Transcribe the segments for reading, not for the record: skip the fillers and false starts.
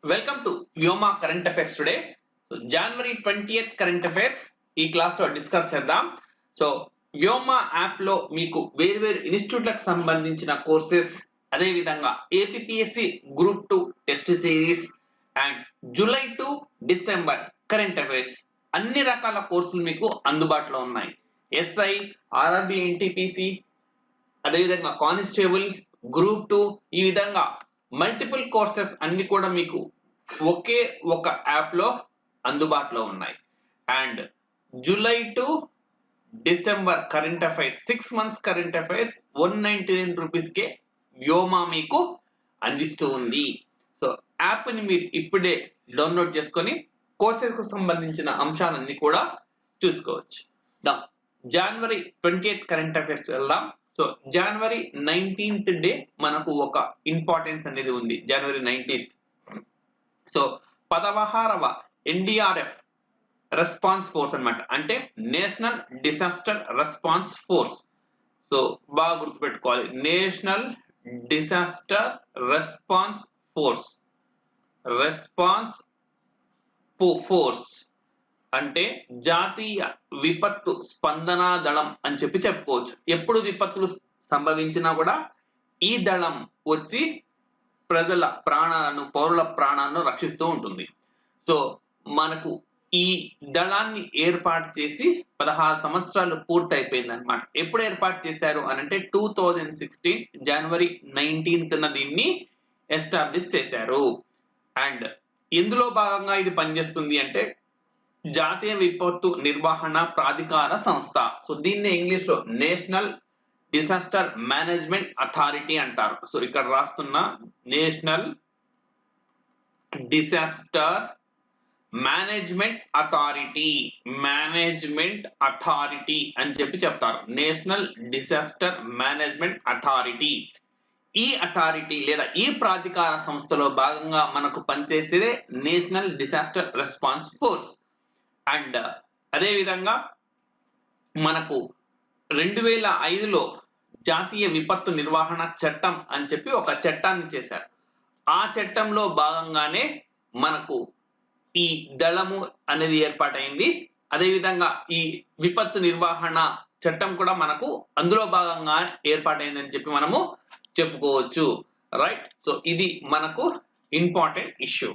Welcome to Vyoma Current Affairs today. So January 20th current affairs ఈ class లో discuss చేద్దాం. So Vyoma app లో మీకు వేర్వేరు ఇన్స్టిట్యూట్లకు సంబంధించిన కోర్సెస్, అదే విధంగా APPSC group 2 test series and July to December current affairs అన్ని రకాల కోర్సులు మీకు అందుబాటులో ఉన్నాయి. ఎస్ఐ, ఆర్ఆర్బి, ఎన్టీపీసీ, అదే విధంగా కానిస్టేబుల్, గ్రూప్ 2 ఈ విధంగా మల్టిపుల్ కోర్సెస్ అన్ని కూడా మీకు ఒకే ఒక యాప్ లో అందుబాటులో ఉన్నాయి. And July to December current affairs 6 months current affairs 199 rupees కే వ్యోమా మీకు అందిస్తూ ఉంది. సో యాప్ ని మీరు ఇప్పుడే డౌన్లోడ్ చేసుకొని కోర్సెస్ కు సంబంధించిన అంశాలన్నీ కూడా చూసుకోవచ్చు. జనవరి 20th కరెంట్ అఫైర్స్ వెళ్దాం. సో జనవరి 19th డే మనకు ఒక ఇంపార్టెన్స్ అనేది ఉంది. జనవరి 19th సో 16వ ఎన్డీఆర్ఎఫ్ రెస్పాన్స్ ఫోర్స్ అన్నమాట, అంటే national disaster response force. So బాగా గుర్తుపెట్టుకోవాలి, national disaster response force. Force అంటే జాతీయ విపత్తు స్పందన దళం అని చెప్పుకోవచ్చు. ఎప్పుడు విపత్తులు సంభవించినా కూడా ఈ దళం వచ్చి ప్రజల ప్రాణాలను, పౌరుల ప్రాణాలను రక్షిస్తూ ఉంటుంది. సో మనకు ఈ దళాన్ని ఏర్పాటు చేసి 16 సంవత్సరాలు పూర్తయిపోయింది అనమాట. ఎప్పుడు ఏర్పాటు చేశారు అనంటే 2016 జనవరి 19th దీన్ని ఎస్టాబ్లిష్ చేశారు. అండ్ ఇందులో భాగంగా ఇది పనిచేస్తుంది అంటే జాతీయ విపత్తు నిర్వహణ ప్రాధికార సంస్థ. సో దీన్ని ఇంగ్లీష్ లో నేషనల్ డిసాస్టర్ మేనేజ్మెంట్ అథారిటీ అంటారు. సో ఇక్కడ రాస్తున్న నేషనల్ డిసాస్టర్ మేనేజ్మెంట్ అథారిటీ అని చెప్తారు. National disaster management authority. ఈ అథారిటీ లేదా ఈ ప్రాధికార సంస్థలో భాగంగా మనకు పనిచేసేదే national disaster response force. And అదే విధంగా మనకు 2005లో జాతీయ విపత్తు నిర్వహణ చట్టం అని చెప్పి ఒక చట్టాన్ని చేశారు. ఆ చట్టంలో భాగంగానే మనకు ఈ దళము అనేది ఏర్పాటైంది. అదే విధంగా ఈ విపత్తు నిర్వహణ చట్టం కూడా మనకు అందులో భాగంగా ఏర్పాటైందని చెప్పి మనము చెప్పుకోవచ్చు. రైట్. సో ఇది మనకు ఇంపార్టెంట్ ఇష్యూ.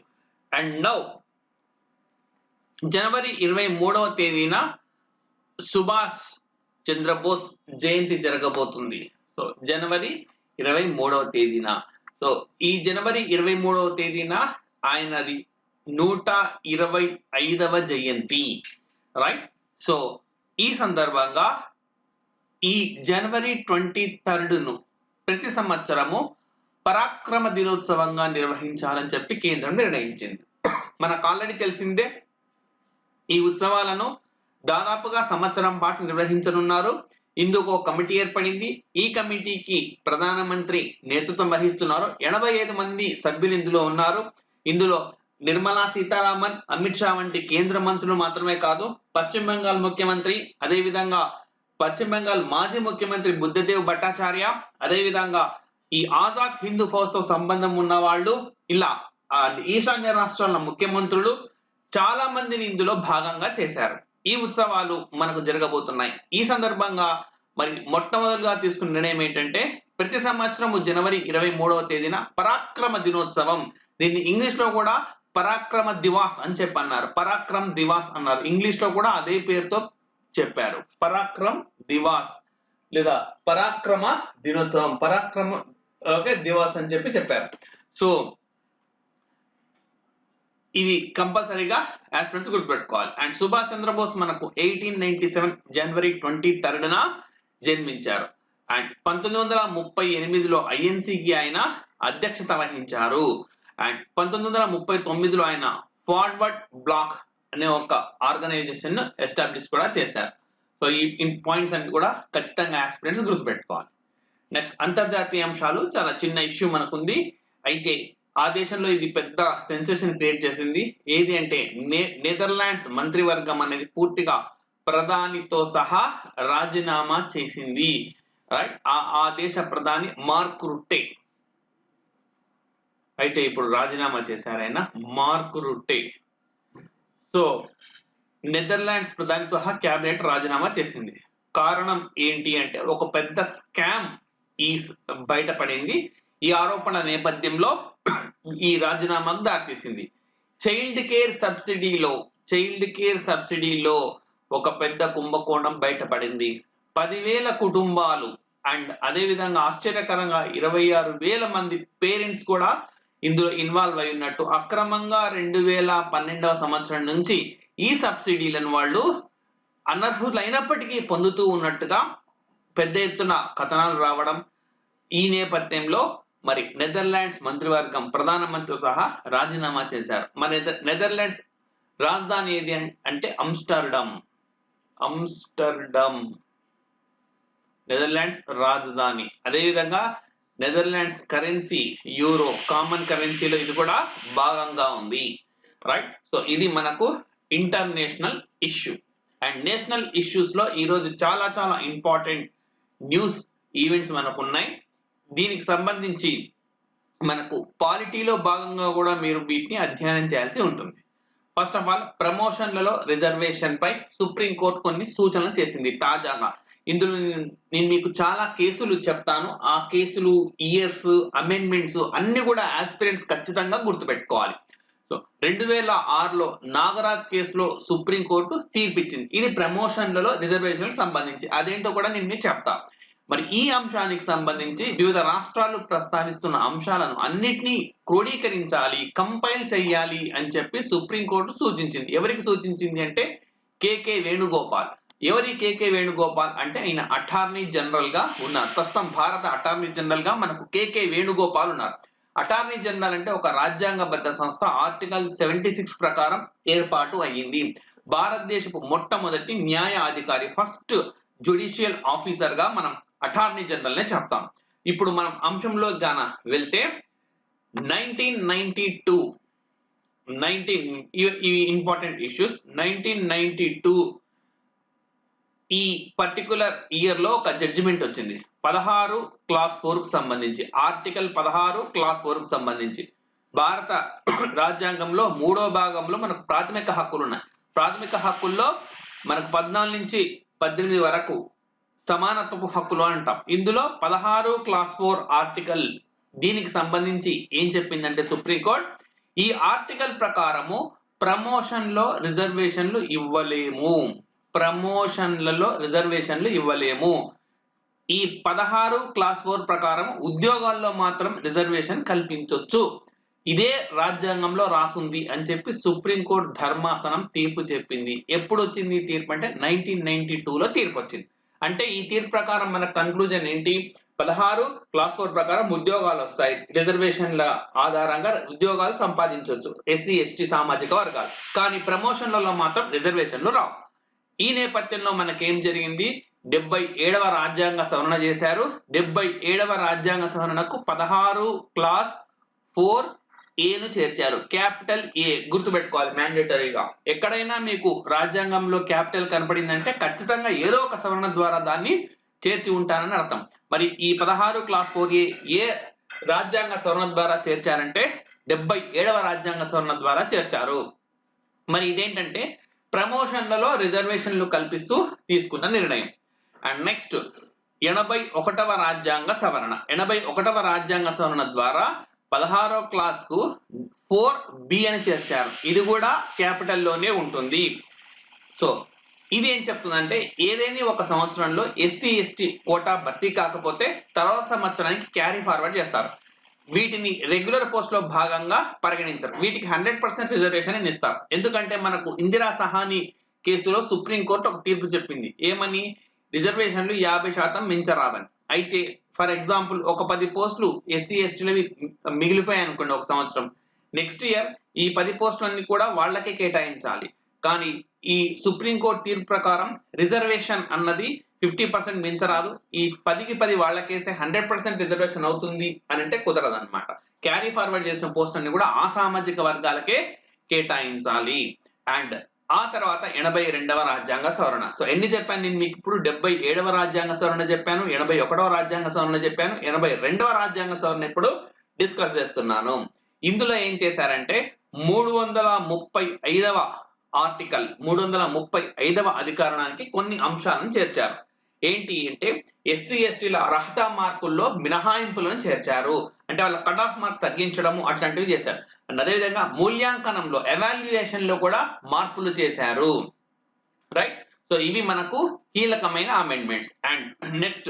అండ్ నౌ జనవరి 23వ తేదీన సుభాష్ చంద్రబోస్ జయంతి జరగబోతుంది. సో జనవరి 23వ తేదీన. సో ఈ జనవరి 23వ తేదీన ఆయనది 125వ జయంతి. రైట్. సో ఈ సందర్భంగా ఈ జనవరి 23ను ప్రతి సంవత్సరము పరాక్రమ దినోత్సవంగా నిర్వహించాలని చెప్పి కేంద్రం నిర్ణయించింది. మనకు ఆల్రెడీ తెలిసిందే ఈ ఉత్సవాలను దాదాపుగా సంవత్సరం పాటు నిర్వహించనున్నారు. ఇందుకు ఒక కమిటీ ఏర్పడింది. ఈ కమిటీకి ప్రధానమంత్రి నేతృత్వం వహిస్తున్నారు. 85 మంది సభ్యులు ఇందులో ఉన్నారు. ఇందులో నిర్మలా సీతారామన్, అమిత్ షా వంటి కేంద్ర మంత్రులు మాత్రమే కాదు, పశ్చిమ బెంగాల్ ముఖ్యమంత్రి, అదే విధంగా పశ్చిమ బెంగాల్ మాజీ ముఖ్యమంత్రి బుద్ధదేవ్ భట్టాచార్య, అదే విధంగా ఈ ఆజాద్ హిందూ ఫౌజ్ తో సంబంధం ఉన్న వాళ్ళు, ఇలా ఈశాన్య రాష్ట్రాల ముఖ్యమంత్రులు చాలా మందిని ఇందులో భాగంగా చేశారు. ఈ ఉత్సవాలు మనకు జరగబోతున్నాయి. ఈ సందర్భంగా మరి మొట్టమొదటిగా తీసుకున్న నిర్ణయం ఏంటంటే ప్రతి సంవత్సరం జనవరి 23వ తేదీన పరాక్రమ దినోత్సవం, దీన్ని ఇంగ్లీష్ లో కూడా పరాక్రమ దివాస్ అని చెప్పన్నారు. పరాక్రమ్ దివాస్ అన్నారు. ఇంగ్లీష్ లో కూడా అదే పేరుతో చెప్పారు, పరాక్రమ్ దివాస్ లేదా పరాక్రమ దినోత్సవం, పరాక్రమ దివాస్ అని చెప్పారు. సో ఇది కంపల్సరీగా ఆస్పిరెంట్స్ గుర్తుపెట్టుకోవాలి. అండ్ సుభాష్ చంద్రబోస్ మనకు 1897 జనవరి 23న జన్మించారు. అండ్ 1938లో ఐఎన్సికి ఆయన అధ్యక్షత వహించారు. అండ్ 1939లో ఆయన ఫార్వర్డ్ బ్లాక్ అనే ఒక ఆర్గనైజేషన్ ను ఎస్టాబ్లిష్ కూడా చేశారు. సో ఈ పాయింట్స్ అన్ని కూడా ఖచ్చితంగా ఆస్పిరెంట్స్ గుర్తుపెట్టుకోవాలి. నెక్స్ట్ అంతర్జాతీయ అంశాలు. చాలా చిన్న ఇష్యూ మనకుంది, అయితే ఆ దేశంలో ఇది పెద్ద సెన్సేషన్ క్రియేట్ చేసింది. ఏది అంటే నెదర్లాండ్స్ మంత్రివర్గం అనేది పూర్తిగా ప్రధానితో సహా రాజీనామా చేసింది. రైట్. ఆ దేశ ప్రధాని మార్క్ రుట్టే అయితే ఇప్పుడు రాజీనామా చేశారు ఆయన, మార్క్ రుట్టే. సో నెదర్లాండ్స్ ప్రధాని సహా క్యాబినెట్ రాజీనామా చేసింది. కారణం ఏంటి అంటే ఒక పెద్ద స్కామ్ ఈ బయటపడింది. ఈ ఆరోపణ నేపథ్యంలో ఈ రాజీనామాకు దారితీసింది. చైల్డ్ కేర్ సబ్సిడీలో ఒక పెద్ద కుంభకోణం బయటపడింది. 10,000 కుటుంబాలు అండ్ అదే విధంగా ఆశ్చర్యకరంగా 26,000 మంది పేరెంట్స్ కూడా ఇందులో ఇన్వాల్వ్ అయి ఉన్నట్టు, అక్రమంగా 2012వ సంవత్సరం నుంచి ఈ సబ్సిడీలను వాళ్ళు అనర్హులైనప్పటికీ పొందుతూ ఉన్నట్టుగా పెద్ద ఎత్తున కథనాలు రావడం, ఈ నేపథ్యంలో మరి నెదర్లాండ్స్ మంత్రివర్గం ప్రధానమంత్రి సహా రాజీనామా చేశారు. మరి నెదర్లాండ్స్ రాజధాని ఏది అంటే ఆమ్స్టర్డామ్. నెదర్లాండ్స్ రాజధాని. అదేవిధంగా నెదర్లాండ్స్ కరెన్సీ యూరో, కామన్ కరెన్సీలో ఇది కూడా భాగంగా ఉంది. రైట్. సో ఇది మనకు international issue. And national issues లో ఈరోజు చాలా చాలా ఇంపార్టెంట్ న్యూస్ ఈవెంట్స్ మనకు ఉన్నాయి. దీనికి సంబంధించి మనకు పాలిటీలో భాగంగా కూడా మీరు వీటిని అధ్యయనం చేయాల్సి ఉంటుంది. ఫస్ట్ ఆఫ్ ఆల్, ప్రమోషన్లలో రిజర్వేషన్ పై సుప్రీంకోర్టు కొన్ని సూచనలు చేసింది తాజాగా. ఇందులో నేను మీకు చాలా కేసులు చెప్తాను. ఆ కేసులు, ఇయర్స్, అమెండ్మెంట్స్ అన్ని కూడా ఆస్పిరెంట్స్ ఖచ్చితంగా గుర్తుపెట్టుకోవాలి. సో 2006లో నాగరాజ్ కేసులో సుప్రీంకోర్టు తీర్పిచ్చింది. ఇది ప్రమోషన్లలో రిజర్వేషన్లకు సంబంధించి. అదేంటో కూడా నేను మీకు చెప్తా. మరి ఈ అంశానికి సంబంధించి వివిధ రాష్ట్రాలు ప్రస్తావిస్తున్న అంశాలను అన్నిటినీ క్రోడీకరించాలి, కంపైల్ చేయాలి అని చెప్పి సుప్రీంకోర్టు సూచించింది. ఎవరికి సూచించింది అంటే కేకే వేణుగోపాల్. ఎవరి కేకే వేణుగోపాల్ అంటే ఆయన అటార్నీ జనరల్ గా ఉన్నారు. ప్రస్తుతం భారత అటార్నీ జనరల్ గా మనకు కేకే వేణుగోపాల్ ఉన్నారు. అటార్నీ జనరల్ అంటే ఒక రాజ్యాంగబద్ధ సంస్థ. ఆర్టికల్ 76 ప్రకారం ఏర్పాటు అయ్యింది. భారతదేశపు మొట్టమొదటి న్యాయ అధికారి, ఫస్ట్ జ్యుడిషియల్ ఆఫీసర్ గా మనం అటార్నీ జనరల్ నే చెప్తాం. ఇప్పుడు మనం అంశంలో గాన వెళ్తే 1992 ఇంపార్టెంట్ ఇష్యూస్. 1992 ఈ పర్టికులర్ ఇయర్ లో ఒక జడ్జిమెంట్ వచ్చింది. 16 క్లాస్ 4 కు సంబంధించి, ఆర్టికల్ 16 క్లాస్ 4 కు సంబంధించి భారత రాజ్యాంగంలో 3వ భాగంలో మనకు ప్రాథమిక హక్కులు ఉన్నాయి. ప్రాథమిక హక్కుల్లో మనకు 14 నుంచి 18 వరకు సమానత్వపు హక్కులు అంటాం. ఇందులో 16 క్లాస్ 4 ఆర్టికల్ దీనికి సంబంధించి ఏం చెప్పిందంటే సుప్రీంకోర్టు, ఈ ఆర్టికల్ ప్రకారము ప్రమోషన్లో రిజర్వేషన్లు ఇవ్వలేము. ఈ 16 క్లాస్ 4 ప్రకారం ఉద్యోగాల్లో మాత్రం రిజర్వేషన్ కల్పించొచ్చు. ఇదే రాజ్యాంగంలో రాసుంది అని చెప్పి సుప్రీంకోర్టు ధర్మాసనం తీర్పు చెప్పింది. ఎప్పుడు వచ్చింది ఈ తీర్పు అంటే 1992లో తీర్పు వచ్చింది. అంటే ఈ తీర్పు ప్రకారం మన కన్క్లూజన్ ఏంటి? 16 క్లాస్ 4 ప్రకారం ఉద్యోగాలు వస్తాయి, రిజర్వేషన్ల ఆధారంగా ఉద్యోగాలు సంపాదించవచ్చు ఎస్సీ ఎస్టీ సామాజిక వర్గాలు. కానీ ప్రమోషన్లలో మాత్రం రిజర్వేషన్లు రావు. ఈ నేపథ్యంలో మనకేం జరిగింది? 77వ రాజ్యాంగ సవరణ చేశారు. 77వ రాజ్యాంగ సవరణకు 16 క్లాస్ 4A చేర్చారు. క్యాపిటల్ ఏ గుర్తుపెట్టుకోవాలి మ్యాండేటరీగా. ఎక్కడైనా మీకు రాజ్యాంగంలో క్యాపిటల్ కనపడిందంటే ఖచ్చితంగా ఏదో ఒక సవరణ ద్వారా దాన్ని చేర్చి ఉంటారని అర్థం. మరి ఈ 16 క్లాస్ 4A ఏ రాజ్యాంగ సవరణ ద్వారా చేర్చారంటే 77వ రాజ్యాంగ సవరణ ద్వారా చేర్చారు. మరి ఇదేంటంటే ప్రమోషన్లలో రిజర్వేషన్లు కల్పిస్తూ తీసుకున్న నిర్ణయం. అండ్ నెక్స్ట్ 81వ రాజ్యాంగ సవరణ. 81వ రాజ్యాంగ సవరణ ద్వారా 16వ క్లాస్ కు 4B అని చేర్చారు. ఇది కూడా క్యాపిటల్ లోనే ఉంటుంది. సో ఇది ఏం చెప్తుందంటే ఏదైనా ఒక సంవత్సరంలో ఎస్సీ ఎస్టీ కోటా భర్తీ కాకపోతే తర్వాత సంవత్సరానికి క్యారీ ఫార్వర్డ్ చేస్తారు. వీటిని రెగ్యులర్ పోస్ట్ లో భాగంగా పరిగణించరు. వీటికి 100% రిజర్వేషన్ ఇస్తారు. ఎందుకంటే మనకు ఇందిరా సహాని కేసులో సుప్రీంకోర్టు ఒక తీర్పు చెప్పింది. ఏమని? రిజర్వేషన్లు 50% మించరాదని. అయితే ఫర్ ఎగ్జాంపుల్ ఒక 10 పోస్టులు ఎస్సీ ఎస్టీలవి మిగిలిపోయాయి అనుకోండి ఒక సంవత్సరం, నెక్స్ట్ ఇయర్ ఈ 10 పోస్టులన్నీ కూడా వాళ్ళకే కేటాయించాలి. కానీ ఈ సుప్రీంకోర్టు తీర్పు ప్రకారం రిజర్వేషన్ అన్నది 50% మించరాదు. ఈ 10కి 10 వాళ్ళకేస్తే 100% రిజర్వేషన్ అవుతుంది అని అంటే కుదరదు అనమాట. క్యారీ ఫార్వర్డ్ చేసిన పోస్ట్ అన్ని కూడా ఆ సామాజిక వర్గాలకే కేటాయించాలి. అండ్ ఆ తర్వాత 82వ రాజ్యాంగ సవరణ. సో ఎన్ని చెప్పాను నేను మీకు ఇప్పుడు? 77వ రాజ్యాంగ సవరణ చెప్పాను, 81వ రాజ్యాంగ సవరణ చెప్పాను, 82వ రాజ్యాంగ సవరణ ఇప్పుడు డిస్కస్ చేస్తున్నాను. ఇందులో ఏం చేశారంటే 335వ ఆర్టికల్ 335వ అధికరణానికి కొన్ని అంశాలను చేర్చారు. ఏంటి అంటే ఎస్సీ ఎస్టీల అర్హత మార్కుల్లో మినహాయింపులను చేర్చారు. అంటే వాళ్ళ కట్ ఆఫ్ మార్క్స్ తగ్గించడము అట్లాంటివి చేశారు. అండ్ అదేవిధంగా మూల్యాంకనంలో ఎవాల్యుయేషన్ లో కూడా మార్పులు చేశారు. రైట్. సో ఇవి మనకు కీలకమైన అమెండ్మెంట్స్. అండ్ నెక్స్ట్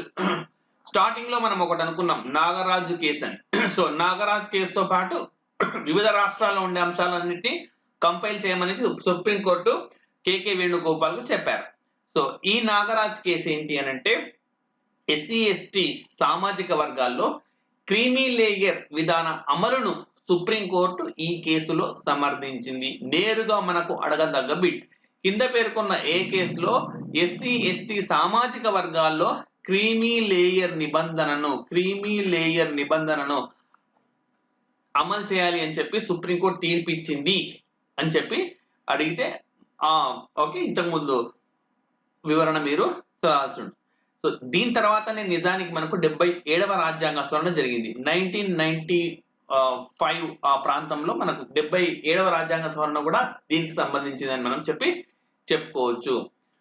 స్టార్టింగ్ లో మనం ఒకటి అనుకున్నాం నాగరాజు కేసు అని. సో నాగరాజు కేసుతో పాటు వివిధ రాష్ట్రాల్లో ఉండే అంశాలన్నింటినీ కంపైల్ చేయమని సుప్రీంకోర్టు కేకే వేణుగోపాల్ కు చెప్పారు. సో ఈ నాగరాజ్ కేసు ఏంటి అని అంటే ఎస్సీ ఎస్టీ సామాజిక వర్గాల్లో క్రీమీ లేయర్ విధాన అమలును సుప్రీంకోర్టు ఈ కేసులో సమర్థించింది. నేరుగా మనకు అడగదగ్గ బిట్. కింద పేర్కొన్న ఏ కేసులో ఎస్సీ ఎస్టీ సామాజిక వర్గాల్లో క్రీమీ లేయర్ నిబంధనను అమలు చేయాలి అని చెప్పి సుప్రీంకోర్టు తీర్పు ఇచ్చింది అని చెప్పి అడిగితే ఓకే ఇంతకుముందు వివరణ మీరు చదవాల్సి ఉంటుంది. సో దీని తర్వాతనే నిజానికి మనకు 77వ రాజ్యాంగ సవరణ జరిగింది. 1995 ఆ ప్రాంతంలో మనకు 77వ రాజ్యాంగ సవరణ కూడా దీనికి సంబంధించిందని మనం చెప్పుకోవచ్చు.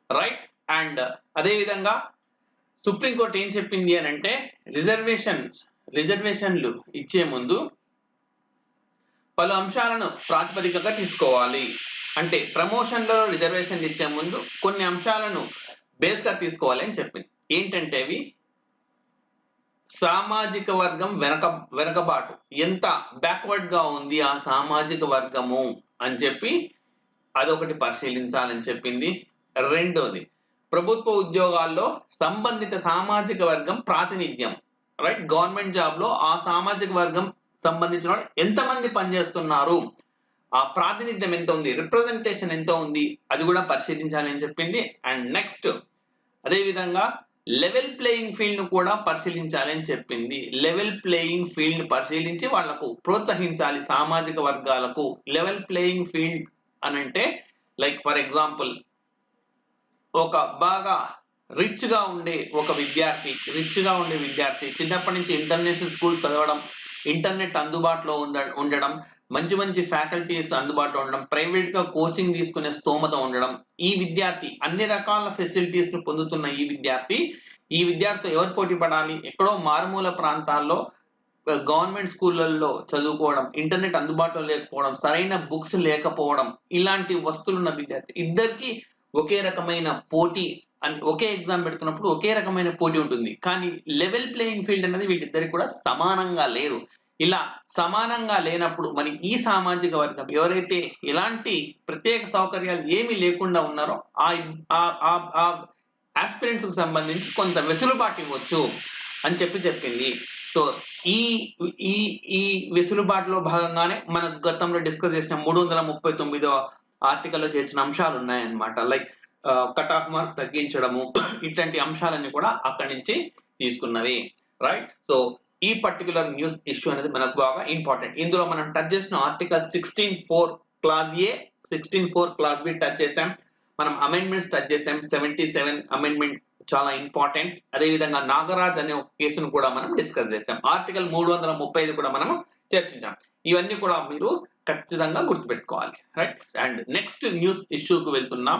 రైట్. అండ్ అదే విధంగా సుప్రీంకోర్టు ఏం చెప్పింది అని అంటే రిజర్వేషన్లు ఇచ్చే ముందు పలు అంశాలను ప్రాతిపదికగా తీసుకోవాలి. అంటే ప్రమోషన్లలో రిజర్వేషన్ ఇచ్చే ముందు కొన్ని అంశాలను బేస్ గా తీసుకోవాలి అని చెప్పింది. ఏంటంటే అవి సామాజిక వర్గం వెనకబాటు ఎంత బ్యాక్వర్డ్ గా ఉంది ఆ సామాజిక వర్గము అని చెప్పి అదొకటి పరిశీలించాలని చెప్పింది. రెండోది ప్రభుత్వ ఉద్యోగాల్లో సంబంధిత సామాజిక వర్గం ప్రాతినిధ్యం. రైట్. గవర్నమెంట్ జాబ్ లో ఆ సామాజిక వర్గం సంబంధించిన వాళ్ళు ఎంతమంది పనిచేస్తున్నారు, ఆ ప్రాతినిధ్యం ఎంత ఉంది, రిప్రజెంటేషన్ ఎంత ఉంది, అది కూడా పరిశీలించాలి అని చెప్పింది. అండ్ నెక్స్ట్ అదే విధంగా లెవెల్ ప్లేయింగ్ ఫీల్డ్ ను కూడా పరిశీలించాలి అని చెప్పింది. లెవెల్ ప్లేయింగ్ ఫీల్డ్ ను పరిశీలించి వాళ్లకు ప్రోత్సహించాలి సామాజిక వర్గాలకు. లెవెల్ ప్లేయింగ్ ఫీల్డ్ అనంటే లైక్ ఫర్ ఎగ్జాంపుల్ ఒక బాగా రిచ్ గా ఉండే విద్యార్థి చిన్నప్పటి నుంచి ఇంటర్నేషనల్ స్కూల్ చదవడం, ఇంటర్నెట్ అందుబాటులో ఉండడం, మంచి ఫ్యాకల్టీస్ అందుబాటులో ఉండడం, ప్రైవేట్ గా కోచింగ్ తీసుకునే స్తోమత ఉండడం, ఈ విద్యార్థి అన్ని రకాల ఫెసిలిటీస్ ను పొందుతున్న ఈ విద్యార్థి ఎవరు పోటీ పడాలి? ఎక్కడో మారుమూల ప్రాంతాల్లో గవర్నమెంట్ స్కూళ్ళల్లో చదువుకోవడం, ఇంటర్నెట్ అందుబాటులో లేకపోవడం, సరైన బుక్స్ లేకపోవడం, ఇలాంటి వస్తువులున్న విద్యార్థి ఇద్దరికి ఒకే రకమైన పోటీ ఒకే ఎగ్జామ్ పెడుతున్నప్పుడు ఒకే రకమైన పోటీ ఉంటుంది. కానీ లెవెల్ ప్లేయింగ్ ఫీల్డ్ అనేది వీళ్ళిద్దరికి కూడా సమానంగా లేదు. ఇలా సమానంగా లేనప్పుడు మరి ఈ సామాజిక వర్గం ఎవరైతే ఎలాంటి ప్రత్యేక సౌకర్యాలు ఏమీ లేకుండా ఉన్నారో ఆ ఆస్పిరెంట్స్ కు సంబంధించి కొంత వెసులుబాటు ఇవ్వచ్చు అని చెప్పింది. సో ఈ వెసులుబాటులో భాగంగానే మన గతంలో డిస్కస్ చేసిన 339వ ఆర్టికల్లో చేర్చిన అంశాలు ఉన్నాయన్నమాట. లైక్ కట్ ఆఫ్ మార్క్ తగ్గించడము, ఇట్లాంటి అంశాలన్నీ కూడా అక్కడి నుంచి తీసుకున్నవి. రైట్. సో ఈ పర్టికులర్ న్యూస్ ఇష్యూ అనేది మనకు బాగా ఇంపార్టెంట్. ఇందులో మనం టచ్ చేసిన ఆర్టికల్ 16(4) క్లాజ్ ఏ, 16(4) క్లాజ్ బి టచ్ చేసాం. మనం అమెండ్మెంట్స్ టచ్ చేసాం. 77 అమెండ్మెంట్ చాలా ఇంపార్టెంట్. అదే విధంగా నాగరాజ్ అనే ఒక కేసును కూడా మనం డిస్కస్ చేస్తాం. ఆర్టికల్ 335 కూడా మనం చర్చించాం. ఇవన్నీ కూడా మీరు ఖచ్చితంగా గుర్తుపెట్టుకోవాలి. రైట్. అండ్ నెక్స్ట్ న్యూస్ ఇష్యూకు వెళ్తున్నాం.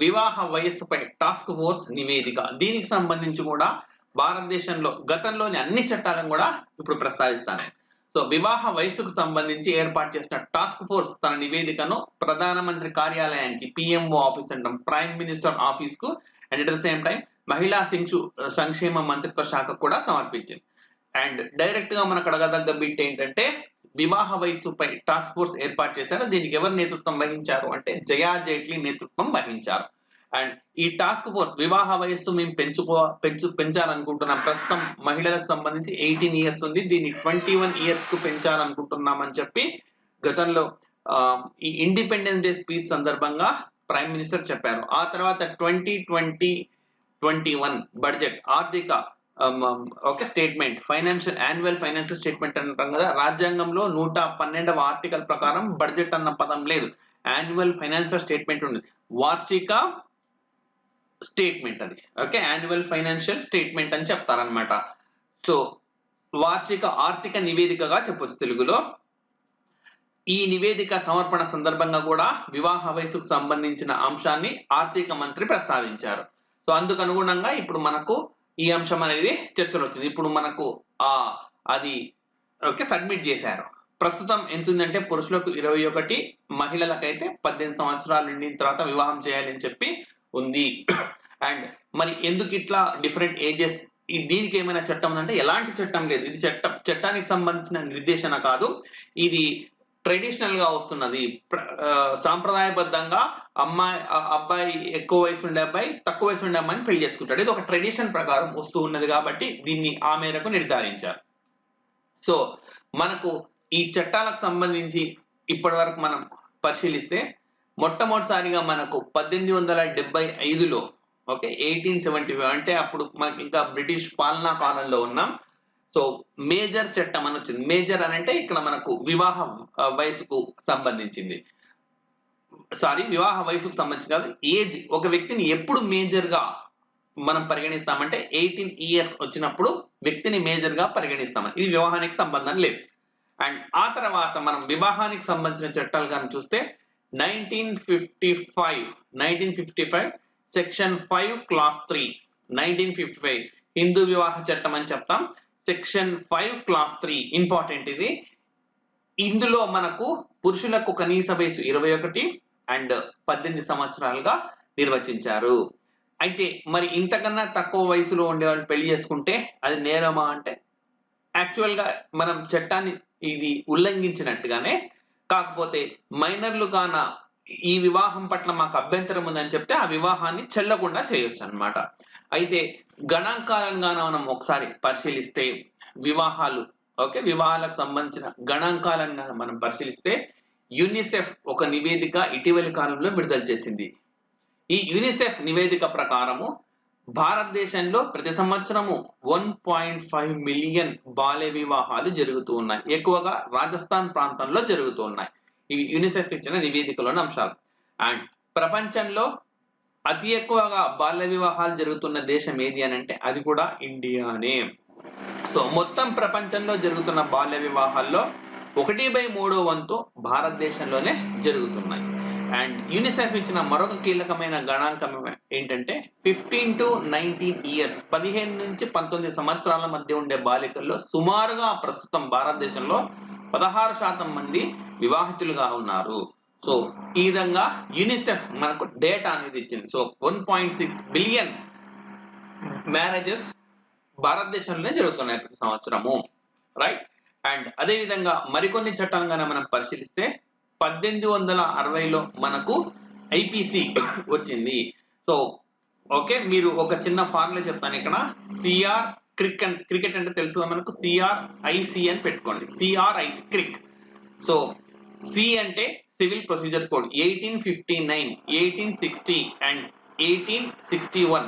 వివాహ వయస్సుపై టాస్క్ ఫోర్స్ నివేదిక. దీనికి సంబంధించి కూడా భారతదేశంలో గతంలోని అన్ని చట్టాలను కూడా ఇప్పుడు ప్రస్తావిస్తాను. సో వివాహ వయస్సుకు సంబంధించి ఏర్పాటు చేసిన టాస్క్ ఫోర్స్ తన నివేదికను ప్రధానమంత్రి కార్యాలయానికి, పిఎంఓ ఆఫీస్ అంటాం, ప్రైమ్ మినిస్టర్ ఆఫీస్ కు and at the same time మహిళా సంక్షేమ మంత్రిత్వ శాఖ కూడా సమర్పించింది. అండ్ డైరెక్ట్ గా మనకు అడగదగ్గ బిట్ ఏంటంటే వివాహ వయస్సుపై టాస్క్ ఫోర్స్ ఏర్పాటు చేశారు. దీనికి ఎవరు నేతృత్వం వహించారు అంటే జయా జైట్లీ నేతృత్వం వహించారు. అండ్ ఈ టాస్క్ ఫోర్స్ వివాహ వయస్సు మేము పెంచాలనుకుంటున్నాం. ప్రస్తుతం మహిళలకు సంబంధించి 18 ఇయర్స్ ఉంది, దీన్ని 21 ఇయర్స్ కు పెంచాలనుకుంటున్నాం అని చెప్పి గతంలో ఈ ఇండిపెండెన్స్ డే స్పీచ్ సందర్భంగా ప్రైమ్ మినిస్టర్ చెప్పారు. ఆ తర్వాత 2020-21 బడ్జెట్ ఆర్థిక స్టేట్మెంట్, యాన్యువల్ ఫైనాన్షియల్ స్టేట్మెంట్ అంటాం కదా. రాజ్యాంగంలో 112వ ఆర్టికల్ ప్రకారం బడ్జెట్ అన్న పదం లేదు, యాన్యువల్ ఫైనాన్షియల్ స్టేట్మెంట్ ఉంది. వార్షిక స్టేట్మెంట్ అది. యాన్యువల్ ఫైనాన్షియల్ స్టేట్మెంట్ అని చెప్తారనమాట. సో వార్షిక ఆర్థిక నివేదికగా చెప్పొచ్చు తెలుగులో. ఈ నివేదిక సమర్పణ సందర్భంగా కూడా వివాహ వయసుకు సంబంధించిన అంశాన్ని ఆర్థిక మంత్రి ప్రస్తావించారు. సో అందుకు అనుగుణంగా ఇప్పుడు మనకు ఈ అంశం అనేది చర్చలో వచ్చింది. ఇప్పుడు మనకు అది ఓకే సబ్మిట్ చేశారు. ప్రస్తుతం ఎంత ఉందంటే పురుషులకు 21, మహిళలకైతే 18 సంవత్సరాలు నిండిన తర్వాత వివాహం చేయాలని చెప్పి ఉంది. అండ్ మరి ఎందుకు ఇట్లా డిఫరెంట్ ఏజెస్, దీనికి ఏమైనా చట్టం ఉందంటే ఎలాంటి చట్టం లేదు. ఇది చట్టానికి సంబంధించిన నిర్దేశన కాదు, ఇది ట్రెడిషనల్ గా వస్తున్నది. సాంప్రదాయబద్ధంగా అబ్బాయి ఎక్కువ వయసు ఉండే అబ్బాయి తక్కువ వయసు ఉండే అమ్మాయిని పెళ్లి చేసుకుంటాడు. ఇది ఒక ట్రెడిషన్ ప్రకారం వస్తూ ఉన్నది కాబట్టి దీన్ని ఆ మేరకు నిర్ధారించారు. సో మనకు ఈ చట్టాలకు సంబంధించి ఇప్పటి వరకు మనం పరిశీలిస్తే మొట్టమొదటిసారిగా మనకు 1875లో ఓకే 1875 అంటే అప్పుడు మనకి ఇంకా బ్రిటిష్ పాలనా కాలంలో ఉన్నాం. సో మేజర్ చట్టం అని వచ్చింది. మేజర్ అని అంటే ఇక్కడ మనకు వివాహ వయసుకు సంబంధించింది, వివాహ వయసుకు సంబంధించి కాదు, ఏజ్. ఒక వ్యక్తిని ఎప్పుడు మేజర్ గా మనం పరిగణిస్తామంటే 18 ఇయర్స్ వచ్చినప్పుడు వ్యక్తిని మేజర్ గా పరిగణిస్తామని. ఇది వివాహానికి సంబంధం లేదు. అండ్ ఆ తర్వాత మనం వివాహానికి సంబంధించిన చట్టాలు కానీ చూస్తే 1955 సెక్షన్ 5 క్లాస్ 3, 1955 హిందూ వివాహ చట్టం అని చెప్తాం. సెక్షన్ 5 క్లాస్ 3 ఇంపార్టెంట్ ఇది. ఇందులో మనకు పురుషులకు కనీస వయసు 21 అండ్ 18 సంవత్సరాలుగా నిర్వచించారు. అయితే మరి ఇంతకన్నా తక్కువ వయసులో ఉండే వాళ్ళు పెళ్లి చేసుకుంటే అది నేరమా అంటే యాక్చువల్ గా మనం చట్టాన్ని ఇది ఉల్లంఘించినట్టుగానే, కాకపోతే మైనర్లు కాన ఈ వివాహం పట్ల మాకు అభ్యంతరం ఉందని చెప్తే ఆ వివాహాన్ని చెల్లకుండా చేయొచ్చు అన్నమాట. అయితే గణాంకాలను గాన మనం ఒకసారి పరిశీలిస్తే వివాహాలకు సంబంధించిన గణాంకాలను మనం పరిశీలిస్తే యూనిసెఫ్ ఒక నివేదిక ఇటీవలి కాలంలో విడుదల చేసింది. ఈ యూనిసెఫ్ నివేదిక ప్రకారము భారతదేశంలో ప్రతి సంవత్సరము 1.5 మిలియన్ బాల్య వివాహాలు జరుగుతూ ఉన్నాయి. ఎక్కువగా రాజస్థాన్ ప్రాంతంలో జరుగుతూ ఉన్నాయి. ఇవి యూనిసెఫ్ ఇచ్చిన నివేదికలోని అంశాలు. అండ్ ప్రపంచంలో అతి ఎక్కువగా బాల్య వివాహాలు జరుగుతున్న దేశం ఏది అని అంటే అది కూడా ఇండియానే. సో మొత్తం ప్రపంచంలో జరుగుతున్న బాల్య వివాహాల్లో 1/3 వంతు భారతదేశంలోనే జరుగుతున్నాయి. అండ్ యూనిసెఫ్ ఇచ్చిన మరొక కీలకమైన గణాంకం ఏంటంటే 15 to 19 ఇయర్స్, 15 నుంచి 19 సంవత్సరాల మధ్య ఉండే బాలికల్లో సుమారుగా ప్రస్తుతం భారతదేశంలో 16% మంది వివాహితులుగా ఉన్నారు. సో ఈ విధంగా యూనిసెఫ్ మనకు డేటా అనేది ఇచ్చింది. సో 1.6 బిలియన్ మ్యారేజెస్ భారతదేశంలోనే జరుగుతున్నాయి ప్రతి సంవత్సరము, రైట్. అండ్ అదే విధంగా మరికొన్ని చట్టాలను మనం పరిశీలిస్తే 1860లో మనకు ఐపీసీ వచ్చింది. సో ఓకే, మీరు ఒక చిన్న ఫార్ములా చెప్తాను ఇక్కడ. క్రికెట్ అంటే తెలుసు మనకు, CRIC అని పెట్టుకోండి. CRIC క్రిక్. సో సి అంటే సివిల్ ప్రొసీజర్ కోడ్ 1859, 1860 అండ్ 1861.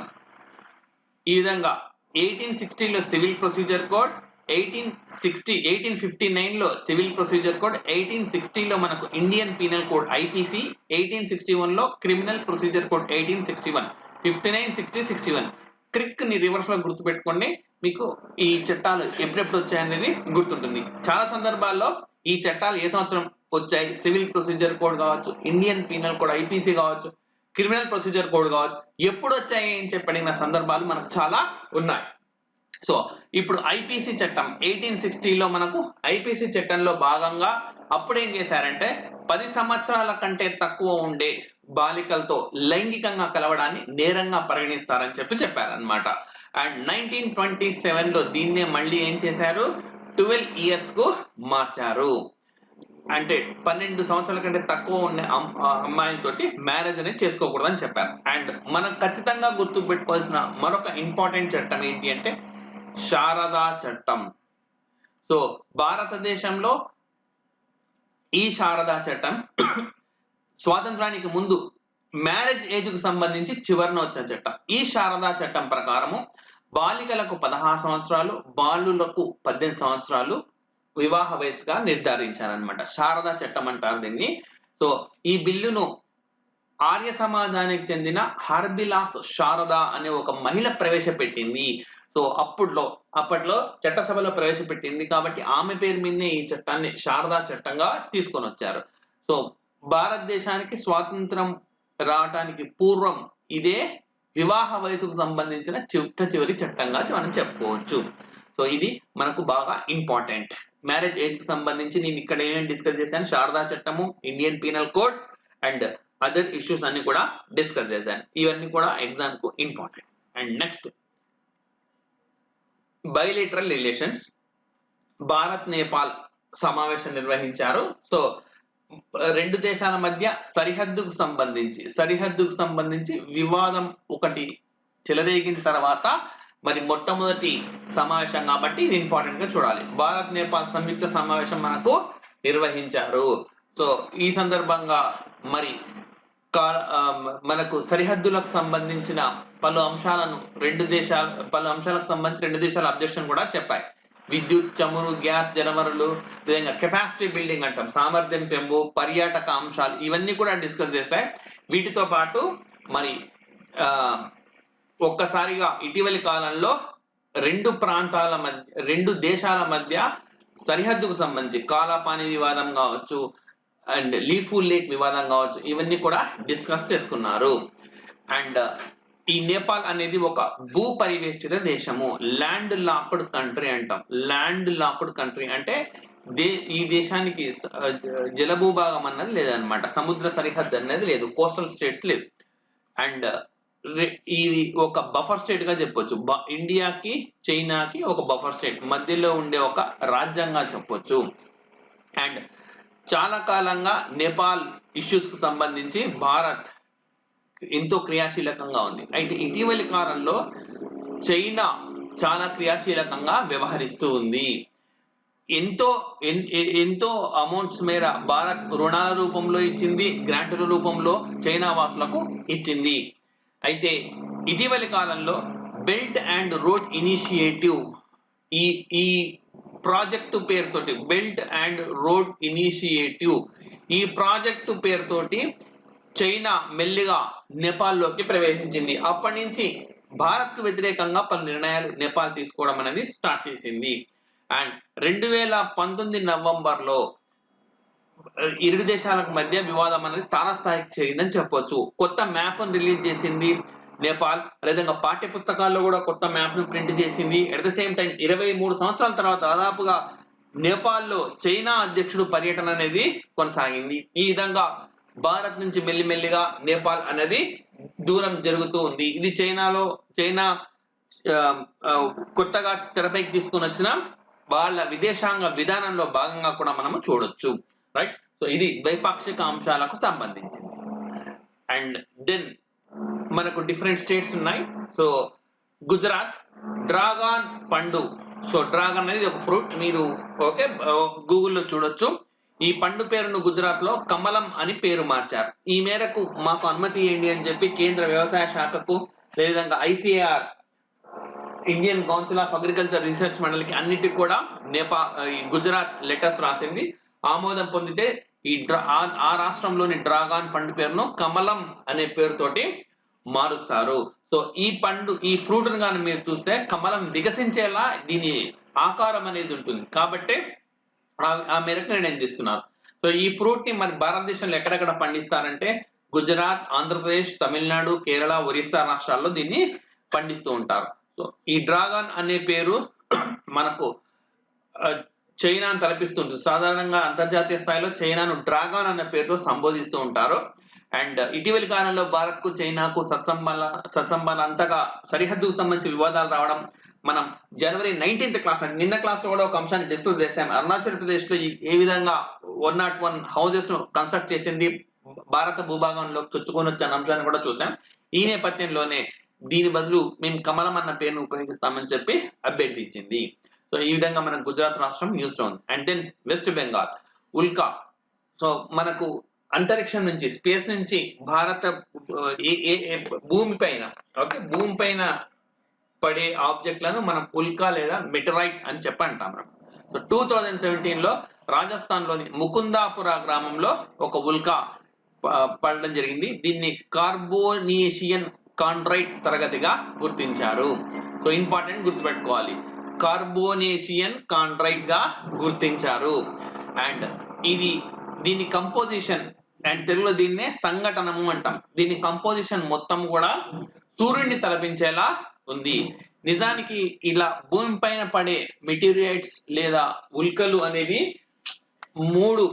ఈ విధంగా 1860లో సివిల్ ప్రొసీజర్ కోడ్, 1859లో సివిల్ ప్రొసీజర్ కోడ్, 1860లో మనకు ఇండియన్ పీనల్ కోడ్ IPC, 1861లో క్రిమినల్ ప్రొసీజర్ కోడ్ 1861, 59, 60, 61. క్రిక్ ని రివర్స్ లో గుర్తుపెట్టుకోండి, మీకు ఈ చట్టాలు ఎప్పుడెప్పుడు వచ్చాయనేది గుర్తుంటుంది. చాలా సందర్భాల్లో ఈ చట్టాలు ఏ సంవత్సరం వచ్చాయి, సివిల్ ప్రొసీజర్ కోడ్ కావచ్చు, ఇండియన్ పీనల్ కోడ్ IPC కావచ్చు, క్రిమినల్ ప్రొసీజర్ కోడ్ కావచ్చు, ఎప్పుడు వచ్చాయి అని చెప్పడిన సందర్భాలు మనకు చాలా ఉన్నాయి. సో ఇప్పుడు IPC చట్టం 1860లో మనకు IPC చట్టంలో భాగంగా అప్పుడు ఏం చేశారంటే 10 సంవత్సరాల కంటే తక్కువ ఉండే బాలికలతో లైంగికంగా కలవడాన్ని నేరంగా పరిగణిస్తారని చెప్పారనమాట. అండ్ 1927లో దీన్నే మళ్ళీ ఏం చేశారు, 12 ఇయర్స్ కు మార్చారు. అంటే 12 సంవత్సరాల కంటే తక్కువ ఉన్న అమ్మాయిలతోటి మ్యారేజ్ అనేది చేసుకోకూడదని చెప్పారు. అండ్ మనం ఖచ్చితంగా గుర్తుకు పెట్టుకోవాల్సిన మరొక ఇంపార్టెంట్ చట్టం ఏంటి అంటే శారదా చట్టం. సో భారతదేశంలో ఈ శారదా చట్టం స్వాతంత్రానికి ముందు మ్యారేజ్ ఏజ్ కు సంబంధించి చివరన వచ్చిన చట్టం. ఈ శారదా చట్టం ప్రకారము బాలికలకు 16 సంవత్సరాలు, బాలులకు 18 సంవత్సరాలు వివాహ వయసుగా నిర్ధారించారనమాట. శారదా చట్టం అంటారు దీన్ని. సో ఈ బిల్లును ఆర్య సమాజానికి చెందిన హర్బిలాస్ శారదా అనే ఒక మహిళ ప్రవేశపెట్టింది. సో అప్పట్లో చట్టసభలో ప్రవేశపెట్టింది కాబట్టి ఆమె పేరు మీదనే ఈ చట్టాన్ని శారదా చట్టంగా తీసుకొని వచ్చారు. సో భారతదేశానికి స్వాతంత్రం రావటానికి పూర్వం ఇదే వివాహ వయసుకు సంబంధించిన చివరి చట్టంగా మనం చెప్పుకోవచ్చు. సో ఇది మనకు బాగా ఇంపార్టెంట్. మ్యారేజ్ ఏజ్ కి సంబంధించి నేను ఇక్కడ ఏమేమి డిస్కస్ చేశాను, శారదా చట్టము, Indian penal code and other issues అన్ని కూడా డిస్కస్ చేశాను. ఇవన్నీ కూడా ఎగ్జామ్ కు important. And next bilateral relations. Bharat Nepal సమావేశం నిర్వహించారు. సో రెండు దేశాల మధ్య సరిహద్దుకు సంబంధించి వివాదం ఒకటి చెలరేగిన తర్వాత మరి మొట్టమొదటి సమావేశం కాబట్టి ఇది ఇంపార్టెంట్ గా చూడాలి. భారత్ నేపాల్ సంయుక్త సమావేశం మనకు నిర్వహించారు. సో ఈ సందర్భంగా మరి మనకు సరిహద్దులకు సంబంధించిన పలు అంశాలకు సంబంధించి రెండు దేశాల అబ్జెక్షన్ కూడా చెప్పాయి. విద్యుత్, చమురు, గ్యాస్, జలవనరులు, విధంగా కెపాసిటీ బిల్డింగ్ అంటాం, సామర్థ్యం పెంపు, పర్యాటక అంశాలు ఇవన్నీ కూడా డిస్కస్ చేశాయి. వీటితో పాటు మరి ఒక్కసారిగా ఇటీవలి కాలంలో రెండు దేశాల మధ్య సరిహద్దుకు సంబంధించి కాలాపాని వివాదం కావచ్చు అండ్ లీఫుల్ లేక్ వివాదం కావచ్చు, ఇవన్నీ కూడా డిస్కస్ చేసుకున్నారు. అండ్ ఈ నేపాల్ అనేది ఒక భూ పరివేష్టిత దేశము, ల్యాండ్ లాక్డ్ కంట్రీ అంటాం. ల్యాండ్ లాక్డ్ కంట్రీ అంటే ఈ దేశానికి జలభూభాగం అన్నది లేదనమాట, సముద్ర సరిహద్దు అనేది లేదు, కోస్టల్ స్టేట్స్ లేదు. అండ్ ఇది ఒక బఫర్ స్టేట్ గా చెప్పొచ్చు. ఇండియాకి చైనాకి ఒక బఫర్ స్టేట్ మధ్యలో ఉండే ఒక రాజ్యంగా చెప్పొచ్చు. అండ్ చాలా కాలంగా నేపాల్ ఇష్యూస్ కు సంబంధించి భారత్ ఎంతో క్రియాశీలకంగా ఉంది. అయితే ఇటీవలి కాలంలో చైనా చాలా క్రియాశీలకంగా వ్యవహరిస్తూ ఉంది. ఎంతో అమౌంట్స్ మేర భారత్ రుణాల రూపంలో ఇచ్చింది, గ్రాంటుల రూపంలో చైనా వాసులకు ఇచ్చింది. అయితే ఇటీవలి కాలంలో బెల్ట్ అండ్ రోడ్ ఇనిషియేటివ్ ఈ ప్రాజెక్టు పేరుతోటి ఈ ప్రాజెక్టు పేరుతోటి చైనా మెల్లిగా నేపాల్లోకి ప్రవేశించింది. అప్పటి నుంచి భారత్ కు వ్యతిరేకంగా పలు నిర్ణయాలు నేపాల్ తీసుకోవడం అనేది స్టార్ట్ చేసింది. అండ్ 2019 నవంబర్లో ఇరు దేశాలకు మధ్య వివాదం అనేది తారాస్థాయికి చేరిందని చెప్పొచ్చు. కొత్త మ్యాప్ రిలీజ్ చేసింది నేపాల్, అదేవిధంగా పాఠ్య పుస్తకాల్లో కూడా కొత్త మ్యాప్ ను ప్రింట్ చేసింది. అట్ ద సేమ్ టైం 23 సంవత్సరాల తర్వాత దాదాపుగా నేపాల్లో చైనా అధ్యక్షుడు పర్యటన అనేది కొనసాగింది. ఈ విధంగా భారత్ నుంచి మెల్లిమెల్లిగా నేపాల్ అనేది దూరం జరుగుతూ ఉంది. ఇది చైనా కొత్తగా తెరపైకి తీసుకొని వచ్చిన వాళ్ళ విదేశాంగ విధానంలో భాగంగా కూడా మనము చూడొచ్చు. రైట్. సో ఇది ద్వైపాక్షిక అంశాలకు సంబంధించింది. అండ్ దెన్ మనకు డిఫరెంట్ స్టేట్స్ ఉన్నాయి. సో గుజరాత్ డ్రాగన్ పండు. సో డ్రాగన్ అనేది ఒక ఫ్రూట్, మీరు ఓకే గూగుల్లో చూడొచ్చు. ఈ పండు పేరును గుజరాత్ లో కమలం అని పేరు మార్చారు. ఈ మేరకు మాకు అనుమతి ఇవ్వండి అని చెప్పి కేంద్ర వ్యవసాయ శాఖకు, అదేవిధంగా ICAR Indian council of agriculture research మండలికి అన్నిటికి కూడా గుజరాత్ లెటర్స్ రాసింది. ఆమోదం పొందితే ఆ రాష్ట్రంలోని డ్రాగన్ పండు పేరును కమలం అనే పేరుతోటి మారుస్తారు. సో ఈ ఫ్రూట్ ను కానీ మీరు చూస్తే కమలం వికసించేలా దీని ఆకారం అనేది ఉంటుంది కాబట్టి ఆ మేరకు నిర్ణయం తీసుకున్నారు. సో ఈ ఫ్రూట్ ని మరి భారతదేశంలో ఎక్కడెక్కడ పండిస్తారంటే గుజరాత్, ఆంధ్రప్రదేశ్, తమిళనాడు, కేరళ, ఒరిస్సా రాష్ట్రాల్లో దీన్ని పండిస్తూ ఉంటారు. సో ఈ డ్రాగన్ అనే పేరు మనకు చైనాను తలపిస్తుంటుంది. సాధారణంగా అంతర్జాతీయ స్థాయిలో చైనాను డ్రాగన్ అనే పేరుతో సంబోధిస్తూ ఉంటారు. అండ్ ఇటీవలి కాలంలో భారత్ కు చైనాకు సత్సంబంధ అంతగా సరిహద్దుకు సంబంధించి వివాదాలు రావడం మనం జనవరి 19th క్లాస్ అంటే నిన్న క్లాస్ లో కూడా ఒక అంశాన్ని డిస్కస్ చేశాం. అరుణాచల్ ప్రదేశ్ లో ఏ విధంగా 101 హౌసెస్ ను కన్స్ట్రక్ట్ చేసింది, భారత భూభాగంలో చొచ్చుకొని వచ్చిన అంశాన్ని కూడా చూసాం. ఈ నేపథ్యంలోనే దీని బదులు మేము కమలం అన్న పేరును ఉపయోగిస్తామని చెప్పి అభ్యర్థించింది. సో ఈ విధంగా మన గుజరాత్ రాష్ట్రం న్యూస్ లో ఉంది. అండ్ దెన్ వెస్ట్ బెంగాల్ ఉల్కా. సో మనకు అంతరిక్షం నుంచి, స్పేస్ నుంచి భారత భూమిపైన పడే ఆబ్జెక్ట్లను మనం ఉల్కా లేదా మెటరైట్ అని చెప్పి అంటాం. సో 2017లో రాజస్థాన్ లోని ముకుందాపుర గ్రామంలో ఒక ఉల్కా పడడం జరిగింది. దీన్ని కార్బోనేషియన్ కాండ్రైట్ తరగతిగా గుర్తించారు. సో ఇంపార్టెంట్ గుర్తుపెట్టుకోవాలి, కార్బోనేషియన్ కాండ్రైట్ గా గుర్తించారు. అండ్ దీని కంపోజిషన్ అండ్ తెలుగులో దీన్నే సంఘటనము అంటాం. దీని కంపోజిషన్ మొత్తం కూడా సూర్యుడిని తలపించేలా ఉంది. నిజానికి ఇలా భూమి పైన పడే మెటీరియల్స్ లేదా ఉల్కలు అనేవి 3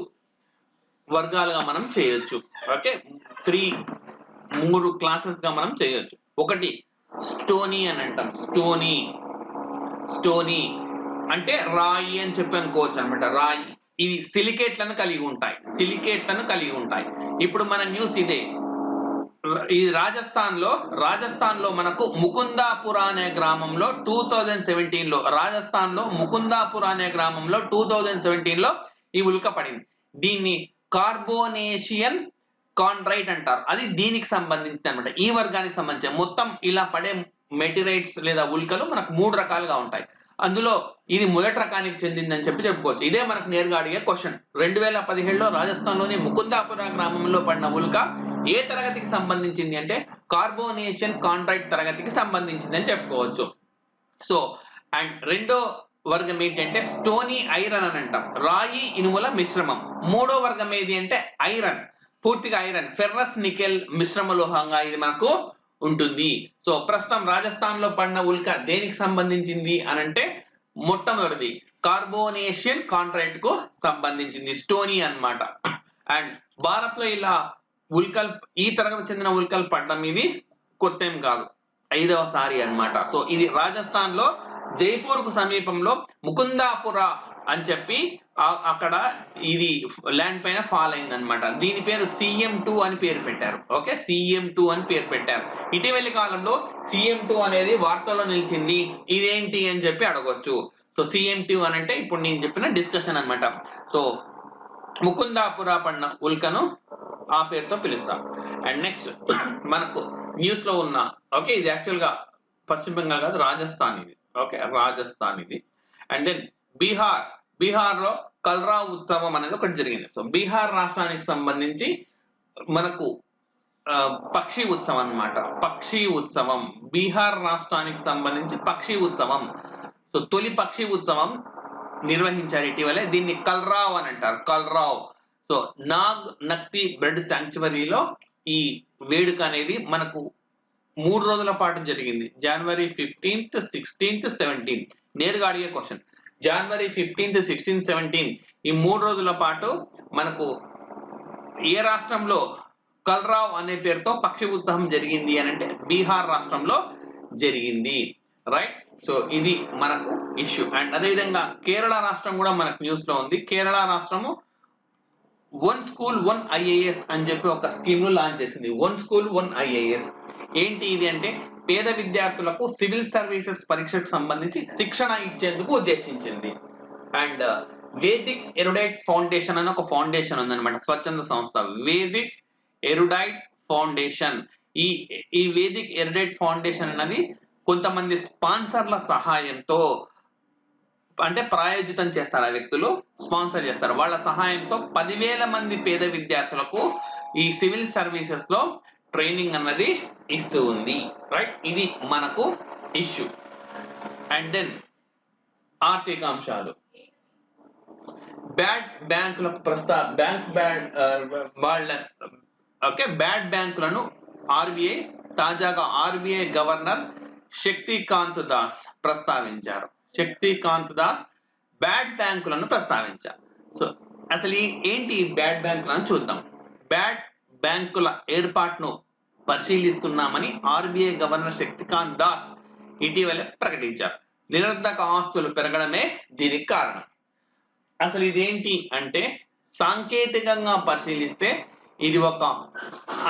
వర్గాలుగా మనం చేయొచ్చు. ఓకే, 3 క్లాసెస్ గా మనం చేయొచ్చు. ఒకటి స్టోనీ అని అంటాం. స్టోనీ అంటే రాయి అని చెప్పి అనుకోవచ్చు అనమాట. రాయి ఇవి సిలికేట్లను కలిగి ఉంటాయి. ఇప్పుడు మన న్యూస్ ఇదే, ఈ రాజస్థాన్ లో మనకు ముకుందాపుర అనే గ్రామంలో 2017 లో ఈ ఉల్క పడింది. దీన్ని కార్బోనేషియన్ కాండ్రైట్ అంటారు. అది దీనికి సంబంధించింది అనమాట, ఈ వర్గానికి సంబంధించి. మొత్తం ఇలా పడే మెటీరియల్స్ లేదా ఉల్కలు మనకు 3 రకాలుగా ఉంటాయి. అందులో ఇది మొదటి రకానికి చెందిందని చెప్పుకోవచ్చు. ఇదే మనకు నేరుగా అడిగే క్వశ్చన్. 2017లో రాజస్థాన్ లోని ముకుందాపుర గ్రామంలో పడిన ఉల్క ఏ తరగతికి సంబంధించింది అంటే కార్బోనేషియన్ కాండ్రైట్ తరగతికి సంబంధించింది అని చెప్పుకోవచ్చు. సో అండ్ రెండో వర్గం ఏంటంటే స్టోనీ ఐరన్ అని అంటాం, రాయి ఇనుముల మిశ్రమం. మూడో వర్గం ఏది అంటే ఐరన్, పూర్తిగా ఐరన్, ఫెర్రస్ నికెల్ మిశ్రమ లోహంగా ఇది మనకు ఉంటుంది. సో ప్రస్తుతం రాజస్థాన్ లో పడిన ఉల్క దేనికి సంబంధించింది అని అంటే మొట్టమొదటిది కార్బోనేషియన్ కాంట్రైట్ కు సంబంధించింది, స్టోనీ అన్నమాట. అండ్ భారత్ లో ఇలా ఉల్కల్ ఈ తరగతి చెందిన ఉల్కలు పడడం ఇది కొత్త ఏం కాదు, 5వ సారి అన్నమాట. సో ఇది రాజస్థాన్ లో జైపూర్ కు సమీపంలో ముకుందాపుర అని చెప్పి అక్కడ ఇది ల్యాండ్ పైన ఫాల్ అయింది అనమాట. దీని పేరు CM2 అని పేరు పెట్టారు. ఓకే, CM2 అని పేరు పెట్టారు. ఇటీవలి కాలంలో CM2 అనేది వార్తల్లో నిలిచింది, ఇదేంటి అని చెప్పి అడగొచ్చు. సో CM2 అని అంటే ఇప్పుడు నేను చెప్పిన డిస్కషన్ అన్నమాట. సో ముకుందాపుర పడిన ఉల్కను ఆ పేరుతో పిలుస్తాం. అండ్ నెక్స్ట్ మనకు న్యూస్ లో ఉన్న, ఓకే, ఇది యాక్చువల్ గా పశ్చిమ బెంగాల్ కాదు, రాజస్థాన్ ఇది. ఓకే, రాజస్థాన్ ఇది. అండ్ దెన్ బీహార్ లో కల్రా ఉత్సవం అనేది ఒకటి జరిగింది. సో బీహార్ రాష్ట్రానికి సంబంధించి మనకు పక్షి ఉత్సవం అన్నమాట. పక్షి ఉత్సవం, బీహార్ రాష్ట్రానికి సంబంధించి పక్షి ఉత్సవం. సో తొలి పక్షి ఉత్సవం నిర్వహించారు ఇటీవలే. దీన్ని కల్రావ్ అని అంటారు, కల్రావ్. సో నాగ్ నక్తి బర్డ్ శాంక్చువరీలో ఈ వేడుక అనేది మనకు 3 రోజుల పాటు జరిగింది. జనవరి 15th, 16th, 17th. నేరుగా అడిగే క్వశ్చన్, జనవరి 15th, 16th, 17th ఈ 3 రోజుల పాటు మనకు ఏ రాష్ట్రంలో కల్రావ్ అనే పేరుతో పక్షి ఉత్సవం జరిగింది అని అంటే బీహార్ రాష్ట్రంలో జరిగింది. రైట్, సో ఇది మనకు ఇష్యూ. అండ్ అదేవిధంగా కేరళ రాష్ట్రం కూడా మనకు న్యూస్ లో ఉంది. కేరళ రాష్ట్రము 1 School 1 IAS అని చెప్పి ఒక స్కీమ్ ను లాంచ్ చేసింది. 1 School 1 IAS ఏంటి ఇది అంటే పేద విద్యార్థులకు సివిల్ సర్వీసెస్ పరీక్షకు సంబంధించి శిక్షణ ఇచ్చేందుకు ఉద్దేశించింది. అండ్ వేదిక్ ఎరుడైట్ ఫౌండేషన్ అని ఒక ఫౌండేషన్ ఉందన్నమాట, స్వచ్ఛంద సంస్థ, వేదిక్ ఎరుడైట్ ఫౌండేషన్. ఈ వేదిక్ ఎరుడైట్ ఫౌండేషన్ అనేది కొంతమంది స్పాన్సర్ల సహాయంతో, అంటే ప్రాయోజితం చేస్తారు, ఆ వ్యక్తులు స్పాన్సర్ చేస్తారు, వాళ్ళ సహాయంతో 10,000 మంది పేద విద్యార్థులకు ఈ సివిల్ సర్వీసెస్ లో ట్రైనింగ్ అన్నది ఇస్తూ ఉంది. రైట్, ఇది మనకు ఇష్యూ. అండ్ దెన్ ఆర్థిక అంశాలు, బ్యాడ్ బ్యాంకులకు బ్యాడ్ బ్యాంకులను తాజాగా ఆర్బీఐ గవర్నర్ శక్తికాంత్ దాస్ ప్రస్తావించారు. శక్తికాంత్ దాస్ బ్యాడ్ బ్యాంకులను ప్రస్తావించారు. సో అసలు ఏంటి బ్యాడ్ బ్యాంకులను చూద్దాం. బ్యాడ్ బ్యాంకుల ఏర్పాటును పరిశీలిస్తున్నామని ఆర్బీఐ గవర్నర్ శక్తికాంత్ దాస్ ఇటీవల ప్రకటించారు. నిరర్ధక ఆస్తులు పెరగడమే దీనికి కారణం. అసలు ఇదేంటి అంటే సాంకేతికంగా పరిశీలిస్తే ఇది ఒక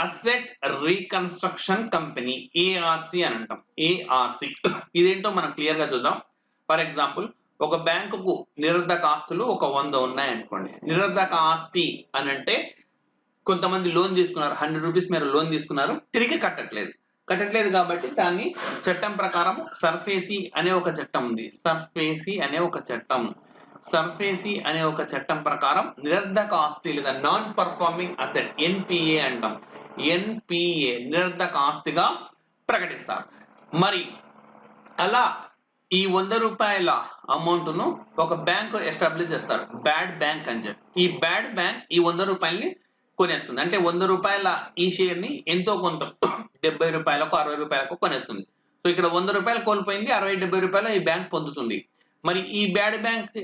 అసెట్ రీకన్స్ట్రక్షన్ కంపెనీ, ARC అని అంటాం. ARC ఇదేంటో మనం క్లియర్ గా చూద్దాం. ఫర్ ఎగ్జాంపుల్, ఒక బ్యాంకుకు నిరర్ధక ఆస్తులు ఒక 100 ఉన్నాయి అనుకోండి. నిరర్ధక ఆస్తి అని అంటే కొంతమంది లోన్ తీసుకున్నారు, 100 రూపీస్ మీరు లోన్ తీసుకున్నారు, తిరిగి కట్టట్లేదు కాబట్టి దాన్ని చట్టం ప్రకారం సర్ఫేసీ అనే ఒక చట్టం ఉంది. సర్ఫేసీ అనే ఒక చట్టం ప్రకారం నిరర్ధక ఆస్తి లేదా నాన్ పర్ఫార్మింగ్ అసెట్, NPA అంటాం. NPA నిరర్ధక ఆస్తిగా ప్రకటిస్తారు. మరి అలా ఈ 100 రూపాయల అమౌంట్ ను ఒక బ్యాంక్ ఎస్టాబ్లిష్ చేస్తారు, బ్యాడ్ బ్యాంక్ అని చెప్పి. ఈ బ్యాడ్ బ్యాంక్ ఈ 100 రూపాయలని కొనేస్తుంది. అంటే 100 రూపాయల ఈ షేర్ ని ఎంతో కొంత 70 రూపాయలకు 60 రూపాయలకు కొనేస్తుంది. సో ఇక్కడ 100 రూపాయలు కోల్పోయింది, 60-70 రూపాయలు ఈ బ్యాంక్ పొందుతుంది. మరి ఈ బ్యాడ్ బ్యాంక్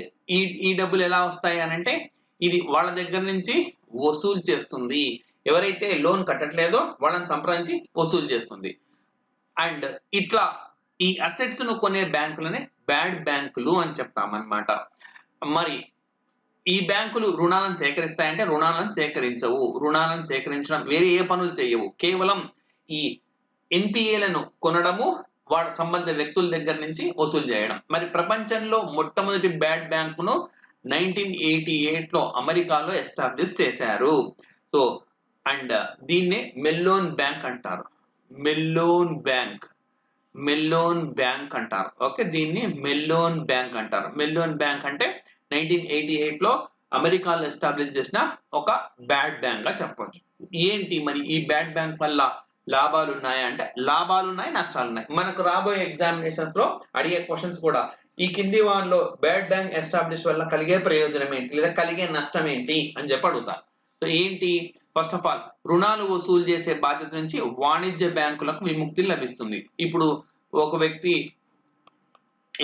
ఈ డబ్బులు ఎలా వస్తాయి అని అంటే, ఇది వాళ్ళ దగ్గర నుంచి వసూలు చేస్తుంది. ఎవరైతే లోన్ కట్టట్లేదో వాళ్ళని సంప్రదించి వసూలు చేస్తుంది. అండ్ ఇట్లా ఈ అసెట్స్ ను కొనే బ్యాంకులనే బ్యాడ్ బ్యాంకులు అని చెప్తామన్నమాట. మరి ఈ బ్యాంకులు రుణాలను సేకరిస్తాయంటే రుణాలను సేకరించవు. రుణాలను సేకరించడం వేరే ఏ పనులు చేయవు. కేవలం ఈ ఎన్పిఏలను కొనడము, వాళ్ళ సంబంధిత వ్యక్తుల దగ్గర నుంచి వసూలు చేయడం. మరి ప్రపంచంలో మొట్టమొదటి బ్యాడ్ బ్యాంకును 1988లో అమెరికాలో ఎస్టాబ్లిష్ చేశారు. సో అండ్ దీన్నే మెల్లోన్ బ్యాంక్ అంటారు. మెల్లోన్ బ్యాంక్ అంటారు. ఓకే, దీన్ని మెల్లోన్ బ్యాంక్ అంటారు. మెల్లోన్ బ్యాంక్ అంటే 1988లో అమెరికాలో ఎస్టాబ్లిష్ చేసిన ఒక బ్యాడ్ బ్యాంక్ గా చెప్పవచ్చు. ఏంటి మరి ఈ బ్యాడ్ బ్యాంక్ వల్ల లాభాలు ఉన్నాయా అంటే లాభాలు ఉన్నాయి, నష్టాలు ఉన్నాయి. మనకు రాబోయే ఎగ్జామినేషన్స్ లో అడిగే క్వశ్చన్స్ కూడా ఈ కింది వాటిలో బ్యాడ్ బ్యాంక్ ఎస్టాబ్లిష్ వల్ల కలిగే ప్రయోజనం ఏంటి లేదా కలిగే నష్టం ఏంటి అని చెప్పి అడుగుతారు. సో ఏంటి, ఫస్ట్ ఆఫ్ ఆల్ రుణాలు వసూలు చేసే బాధ్యత నుంచి వాణిజ్య బ్యాంకులకు విముక్తి లభిస్తుంది. ఇప్పుడు ఒక వ్యక్తి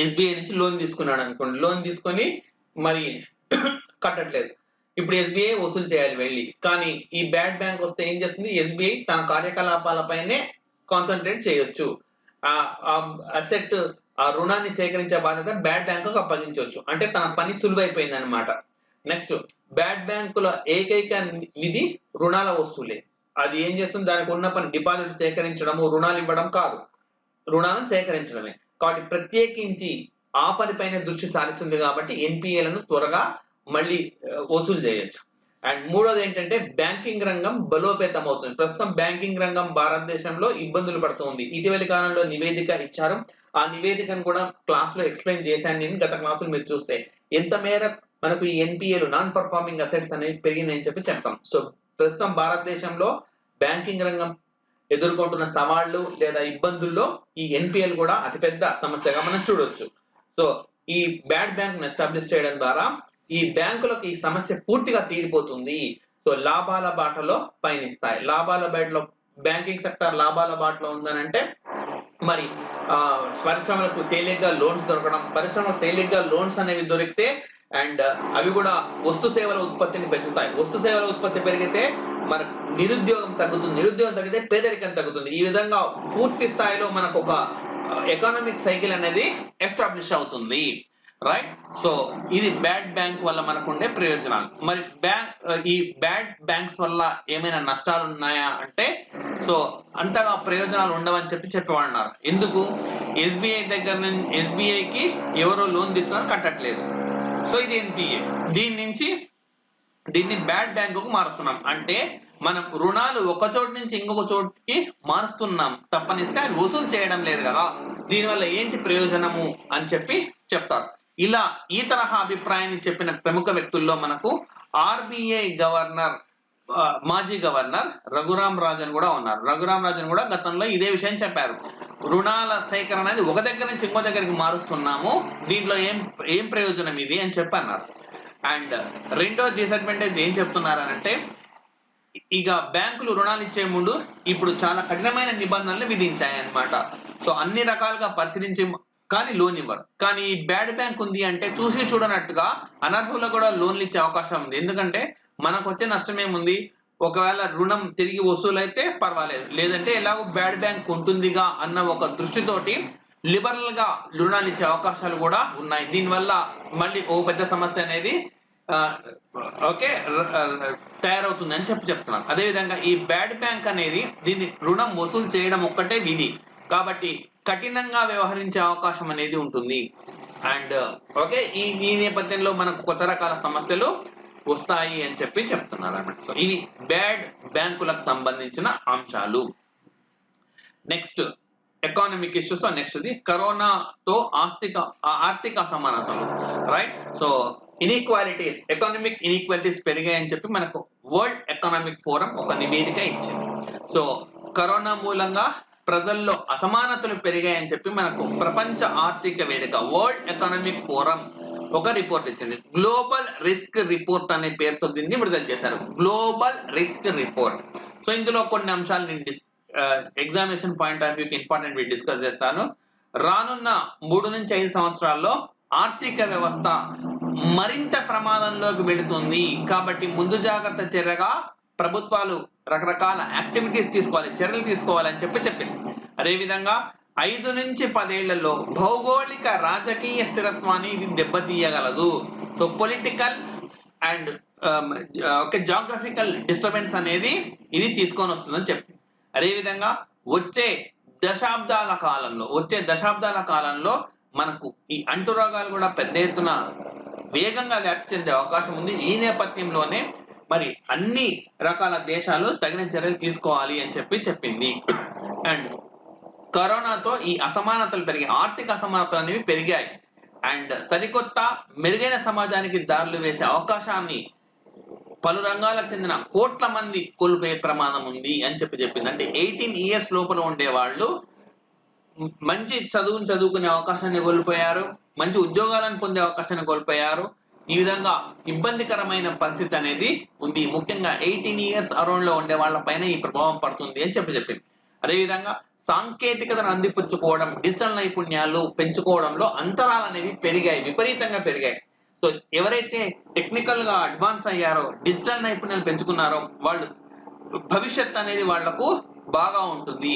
ఎస్బీఐ నుంచి లోన్ తీసుకున్నాడు అనుకోండి, లోన్ తీసుకొని మరి కట్టట్లేదు. ఇప్పుడు ఎస్బీఐ వసూలు చేయాలి వెళ్ళి. కానీ ఈ బ్యాడ్ బ్యాంక్ వస్తే ఏం చేస్తుంది, ఎస్బీఐ తన కార్యకలాపాలపైనే కాన్సన్ట్రేట్ చేయొచ్చు. ఆ అసెట్ ఆ రుణాన్ని సేకరించే బాధ్యత బ్యాడ్ బ్యాంకు అప్పగించవచ్చు. అంటే తన పని సులువైపోయింది అనమాట. నెక్స్ట్, బ్యాడ్ బ్యాంకుల ఏకైక విధి రుణాల వసూలే. అది ఏం చేస్తుంది, దానికి ఉన్న పని డిపాజిట్ సేకరించడము, రుణాలు ఇవ్వడం కాదు, రుణాలను సేకరించడమే. కాబట్టి ప్రత్యేకించి ఆ పనిపైన దృష్టి సారిస్తుంది. కాబట్టి ఎన్పిఏలను త్వరగా మళ్ళీ వసూలు చేయొచ్చు. అండ్ మూడోది ఏంటంటే బ్యాంకింగ్ రంగం బలోపేతం అవుతుంది. ప్రస్తుతం బ్యాంకింగ్ రంగం భారతదేశంలో ఇబ్బందులు పడుతుంది. ఇటీవలి కాలంలో నివేదిక ఇచ్చారు. ఆ నివేదికను కూడా క్లాస్ లో ఎక్స్ప్లెయిన్ చేశాను నేను గత క్లాసులు. మీరు చూస్తే ఎంత మేర మనకు ఈ ఎన్పిఏలు నాన్ పర్ఫార్మింగ్ అసెట్స్ అనేవి పెరిగినాయని చెప్పి చెప్తాం. సో ప్రస్తుతం భారతదేశంలో బ్యాంకింగ్ రంగం ఎదుర్కొంటున్న సవాళ్లు లేదా ఇబ్బందుల్లో ఈ ఎన్పిఎల్ కూడా అతిపెద్ద సమస్యగా మనం చూడొచ్చు. సో ఈ బ్యాడ్ బ్యాంక్ ఎస్టాబ్లిష్ చేయడం ద్వారా ఈ బ్యాంకులకు ఈ సమస్య పూర్తిగా తీరిపోతుంది. సో లాభాల బాటలో పయనిస్తాయి. లాభాల బాటలో బ్యాంకింగ్ సెక్టర్ లాభాల బాటలో ఉందనంటే మరి పరిశ్రమలకు తేలిగ్గా లోన్స్ దొరకడం, పరిశ్రమలకు తేలిగ్గా లోన్స్ అనేవి దొరికితే అండ్ అవి కూడా వస్తు సేవల ఉత్పత్తిని పెంచుతాయి. వస్తు సేవల ఉత్పత్తి పెరిగితే మన నిరుద్యోగం తగ్గుతుంది, నిరుద్యోగం తగ్గితే పేదరికం తగ్గుతుంది. ఈ విధంగా పూర్తి స్థాయిలో మనకు ఒక ఎకనామిక్ సైకిల్ అనేది ఎస్టాబ్లిష్ అవుతుంది. రైట్. సో ఇది బ్యాడ్ బ్యాంక్ వల్ల మనకు ఉండే ప్రయోజనాలు. మరి ఈ బ్యాడ్ బ్యాంక్స్ వల్ల ఏమైనా నష్టాలు ఉన్నాయా అంటే సో అంతగా ప్రయోజనాలు ఉండవని చెప్పేవాళ్ళన్నారు. ఎందుకు, ఎస్బీఐ దగ్గర నుంచి ఎస్బీఐకి ఎవరో లోన్ తీసుకున్నారు, కట్టట్లేదు. సో ఇది ఎన్పిఏ. దీన్ని బ్యాడ్ బ్యాంకుకు మారుస్తున్నాం. అంటే మనం రుణాలు ఒక చోటు నుంచి ఇంకొక చోటుకి మారుస్తున్నాం తప్పనిస్తే అవి వసూలు చేయడం లేదు కదా, దీనివల్ల ఏంటి ప్రయోజనము అని చెప్తారు. ఇలా ఈ తరహా అభిప్రాయాన్ని చెప్పిన ప్రముఖ వ్యక్తుల్లో మనకు ఆర్బీఐ గవర్నర్, మాజీ గవర్నర్ రఘురామ్ రాజన్ కూడా ఉన్నారు. రఘురామ్ రాజన్ కూడా గతంలో ఇదే విషయం చెప్పారు. రుణాల సేకరణ అనేది ఒక దగ్గర నుంచి ఇంకో దగ్గరికి మారుస్తున్నాము, దీంట్లో ఏం ప్రయోజనం ఇది అని అన్నారు. అండ్ రెండో డిసడ్వాంటేజ్ ఏం చెప్తున్నారనంటే ఇక బ్యాంకులు రుణాలు ఇచ్చే ముందు ఇప్పుడు చాలా కఠినమైన నిబంధనలు విధించాయి అన్నమాట. సో అన్ని రకాలుగా పరిశీలించి కానీ లోన్ ఇవ్వరు. కానీ ఈ బ్యాడ్ బ్యాంక్ ఉంది అంటే చూసి చూడనట్టుగా అనర్హులకు కూడా లోన్లు ఇచ్చే అవకాశం ఉంది. ఎందుకంటే మనకు వచ్చే నష్టం ఏముంది, ఒకవేళ రుణం తిరిగి వసూలైతే పర్వాలేదు, లేదంటే ఎలాగో బ్యాడ్ బ్యాంక్ ఉంటుందిగా అన్న ఒక దృష్టితోటి లిబరల్ గా రుణాలు ఇచ్చే అవకాశాలు కూడా ఉన్నాయి. దీనివల్ల మళ్ళీ ఓ పెద్ద సమస్య అనేది తయారవుతుందని చెప్తున్నాను. అదేవిధంగా ఈ బ్యాడ్ బ్యాంక్ అనేది దీన్ని రుణం వసూలు చేయడం ఒక్కటే విధి కాబట్టి కఠినంగా వ్యవహరించే అవకాశం అనేది ఉంటుంది. అండ్ ఈ నేపథ్యంలో మనకు కొత్త రకాల సమస్యలు వస్తాయి అని చెప్తున్నారు అన్నమాట. సో ఇవి బ్యాడ్ బ్యాంకులకు సంబంధించిన అంశాలు. Next economic issues. నెక్స్ట్ ఇది కరోనాతో ఆర్థిక అసమానతలు. Right. So inequalities, economic inequalities పెరిగాయని చెప్పి మనకు వరల్డ్ ఎకనామిక్ ఫోరం ఒక నివేదిక ఇచ్చింది. సో కరోనా మూలంగా ప్రజల్లో అసమానతలు పెరిగాయని చెప్పి మనకు ప్రపంచ ఆర్థిక వేదిక వరల్డ్ ఎకనామిక్ ఫోరం ఒక రిపోర్ట్ ఇచ్చింది. గ్లోబల్ రిస్క్ రిపోర్ట్ అనే పేరుతో దీన్ని విడుదల చేశారు. Global risk report. సో ఇందులో కొన్ని అంశాలు నేను ఎగ్జామినేషన్ పాయింట్ ఆఫ్ వ్యూకి ఇంపార్టెంట్ డిస్కస్ చేస్తాను. రానున్న 3 నుంచి 5 సంవత్సరాల్లో ఆర్థిక వ్యవస్థ మరింత ప్రమాదంలోకి వెళుతుంది కాబట్టి ముందు జాగ్రత్త చర్యగా ప్రభుత్వాలు రకరకాల యాక్టివిటీస్ తీసుకోవాలి, చర్యలు తీసుకోవాలని చెప్పింది. అదేవిధంగా 5 నుంచి 10 ఏళ్లలో భౌగోళిక రాజకీయ స్థిరత్వాన్ని ఇది దెబ్బతీయగలదు. So political and geographical disturbance అనేది ఇది తీసుకొని వస్తుందని చెప్పింది. అదేవిధంగా వచ్చే దశాబ్దాల కాలంలో మనకు ఈ అంటురోగాలు కూడా పెద్ద ఎత్తున వేగంగా వ్యాప్తి చెందే అవకాశం ఉంది. ఈ నేపథ్యంలోనే మరి అన్ని రకాల దేశాలు తగిన చర్యలు తీసుకోవాలి అని చెప్పింది. అండ్ కరోనాతో ఈ అసమానతలు పెరిగాయి, ఆర్థిక అసమానతలు అనేవి పెరిగాయి. అండ్ సరికొత్త మెరుగైన సమాజానికి దారులు వేసే అవకాశాన్ని పలు రంగాలకు చెందిన కోట్ల మంది కోల్పోయే ప్రమాదం ఉంది అని చెప్పింది. అంటే 18 ఇయర్స్ లోపల ఉండే వాళ్ళు మంచి చదువుకునే అవకాశాన్ని కోల్పోయారు, మంచి ఉద్యోగాలను పొందే అవకాశాన్ని కోల్పోయారు. ఈ విధంగా ఇబ్బందికరమైన పరిస్థితి అనేది ఉంది. ముఖ్యంగా 18 ఇయర్స్ అరౌండ్ లో ఉండే వాళ్ళ పైన ఈ ప్రభావం పడుతుంది అని చెప్పింది. అదేవిధంగా సాంకేతికతను అందిపుచ్చుకోవడం, డిజిటల్ నైపుణ్యాలు పెంచుకోవడంలో అంతరాలు అనేవి విపరీతంగా పెరిగాయి. సో ఎవరైతే టెక్నికల్ గా అడ్వాన్స్ అయ్యారో, డిజిటల్ నైపుణ్యాలు పెంచుకున్నారో వాళ్ళు భవిష్యత్ అనేది వాళ్లకు బాగా ఉంటుంది.